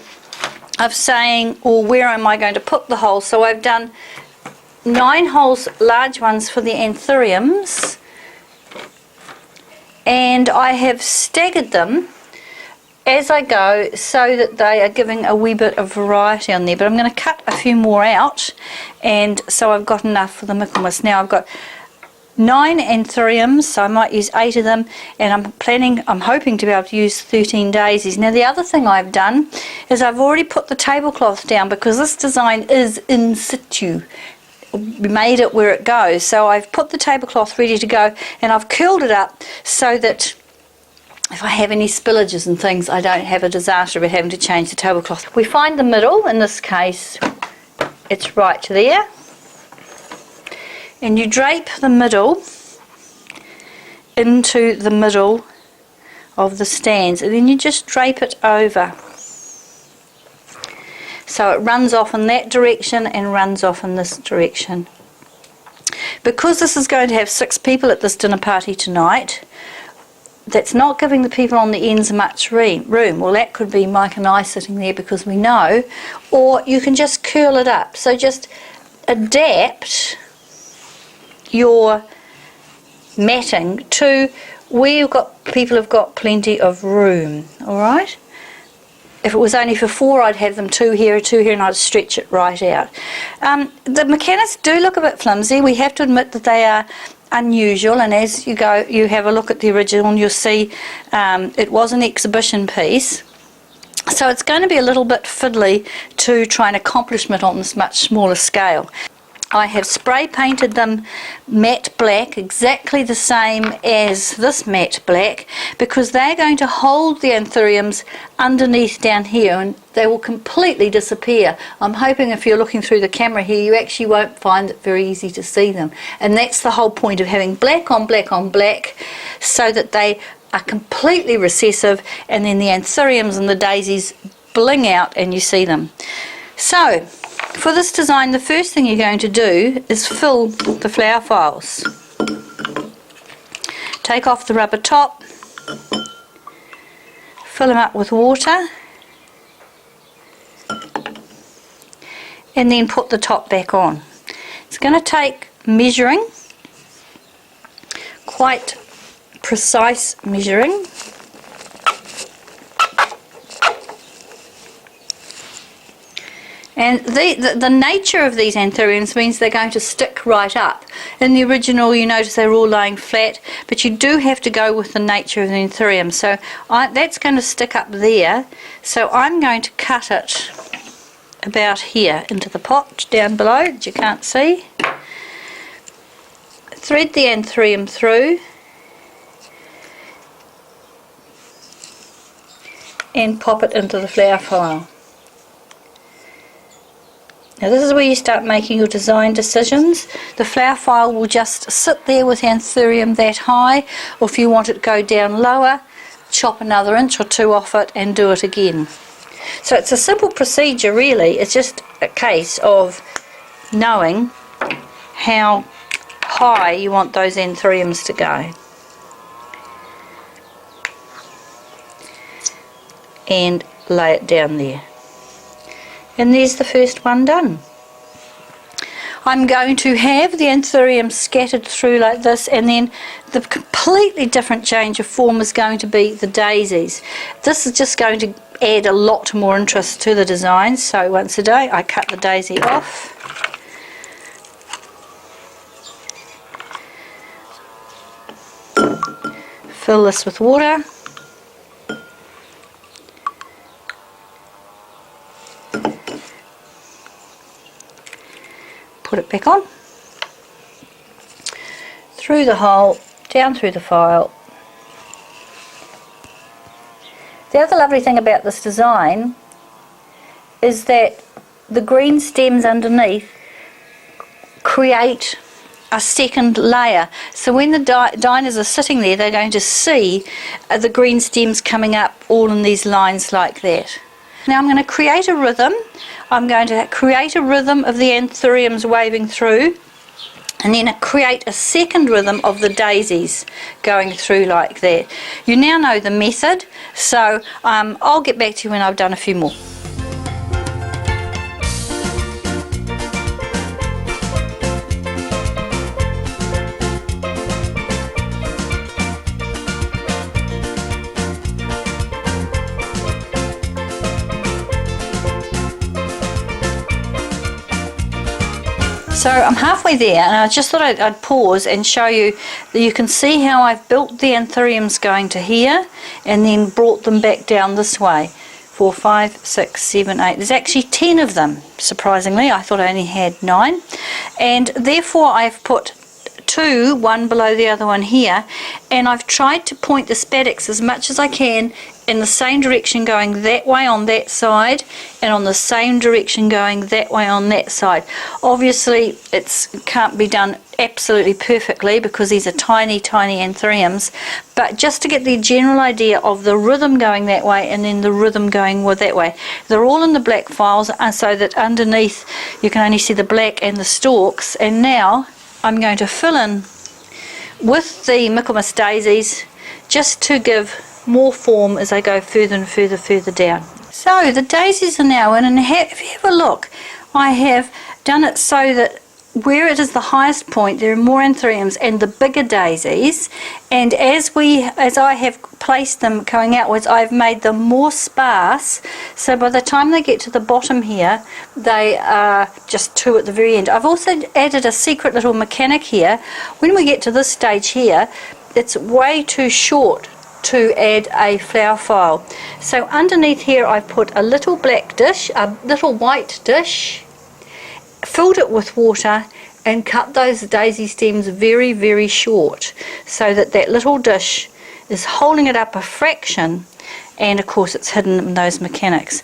of saying, or where am I going to put the hole. So I've done 9 holes, large ones, for the anthuriums, and I have staggered them as I go so that they are giving a wee bit of variety on there. But I'm going to cut a few more out, and so I've got enough for the Michaelmas. Now I've got 9 anthuriums, so I might use 8 of them, and I'm hoping to be able to use 13 daisies. Now the other thing I've done is I've already put the tablecloth down, because this design is in situ. We made it where it goes, so I've put the tablecloth ready to go, and I've curled it up so that if I have any spillages and things, I don't have a disaster of having to change the tablecloth. We find the middle, in this case it's right to there, and you drape the middle into the middle of the stands, and then you just drape it over. So it runs off in that direction and runs off in this direction. Because this is going to have 6 people at this dinner party tonight, that's not giving the people on the ends much room. Well, that could be Mike and I sitting there because we know, or you can just curl it up. So just adapt your matting to where people have got plenty of room, all right? If it was only for 4, I'd have them 2 here, 2 here, and I'd stretch it right out. The mechanics do look a bit flimsy. We have to admit that they are unusual, and as you go, you have a look at the original, and you'll see it was an exhibition piece. So it's going to be a little bit fiddly to try and accomplish it on this much smaller scale. I have spray painted them matte black, exactly the same as this matte black, because they're going to hold the anthuriums underneath down here, and they will completely disappear. I'm hoping if you're looking through the camera here, you actually won't find it very easy to see them. And that's the whole point of having black on black on black, so that they are completely recessive, and then the anthuriums and the daisies bling out and you see them. So for this design, the first thing you're going to do is fill the flower files. Take off the rubber top, fill them up with water, and then put the top back on. It's going to take measuring, quite precise measuring. And the nature of these anthuriums means they're going to stick right up. In the original, you notice they're all lying flat, but you do have to go with the nature of the anthurium. So that's going to stick up there. So I'm going to cut it about here into the pot down below that you can't see. Thread the anthurium through and pop it into the flower file. Now this is where you start making your design decisions. The flower file will just sit there with anthurium that high, or if you want it to go down lower, chop another inch or two off it and do it again. So it's a simple procedure really. It's just a case of knowing how high you want those anthuriums to go. And lay it down there. And there's the first one done. I'm going to have the anthurium scattered through like this, and then the completely different change of form is going to be the daisies. This is just going to add a lot more interest to the design. So once a day I cut the daisy off. Fill this with water. Put it back on, through the hole, down through the file. The other lovely thing about this design is that the green stems underneath create a second layer. So when the diners are sitting there, they're going to see the green stems coming up all in these lines like that. Now I'm going to create a rhythm. I'm going to create a rhythm of the anthuriums waving through, and then create a second rhythm of the daisies going through like that. You now know the method, so I'll get back to you when I've done a few more. So I'm halfway there, and I just thought I'd pause and show you that you can see how I've built the anthuriums going to here and then brought them back down this way. 4, 5, 6, 7, 8. There's actually 10 of them, surprisingly. I thought I only had 9. And therefore I've put 2, one below the other one here, and I've tried to point the spadix as much as I can in the same direction going that way on that side, and on the same direction going that way on that side. Obviously it can't be done absolutely perfectly because these are tiny anthuriums, but just to get the general idea of the rhythm going that way and then the rhythm going that way. They're all in the black files, and so that underneath you can only see the black and the stalks. And now I'm going to fill in with the Michaelmas daisies just to give more form as I go further and further down. So the daisies are now in, and if you have a look, I have done it so that where it is the highest point there are more anthuriums and the bigger daisies, and as I have placed them going outwards, I've made them more sparse, so by the time they get to the bottom here they are just 2 at the very end. I've also added a secret little mechanic here. When we get to this stage here, it's way too short to add a flower file. So underneath here I've put a little black dish, a little white dish, filled it with water and cut those daisy stems very short so that that little dish is holding it up a fraction, and of course it's hidden in those mechanics.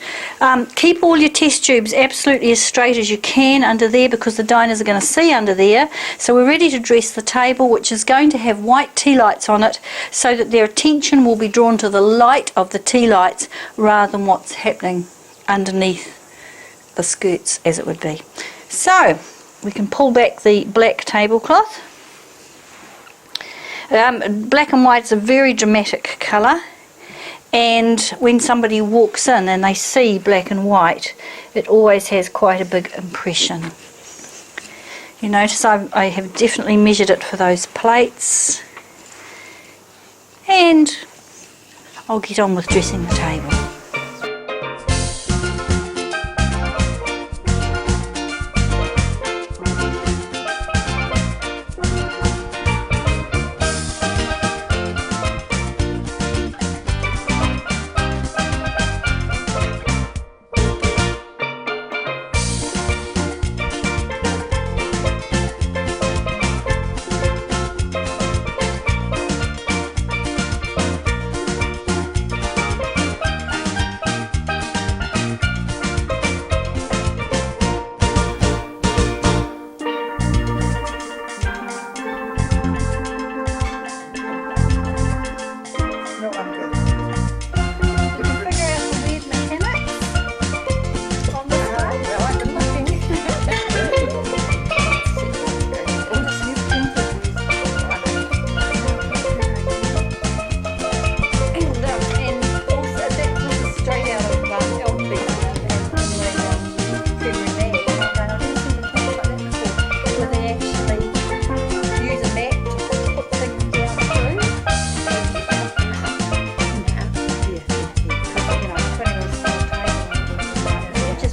Keep all your test tubes absolutely as straight as you can under there because the diners are going to see under there. So we're ready to dress the table, which is going to have white tea lights on it so that their attention will be drawn to the light of the tea lights rather than what's happening underneath the skirts as it would be. So we can pull back the black tablecloth. Black and white is a very dramatic colour, and when somebody walks in and they see black and white, it always has quite a big impression. You notice I have definitely measured it for those plates, and I'll get on with dressing the table.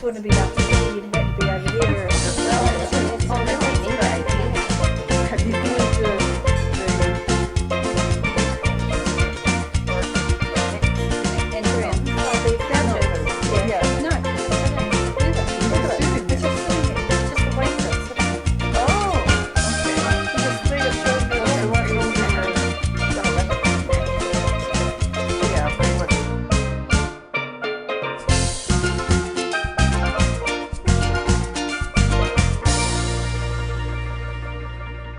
wouldn't have been up to you'd have to be over there.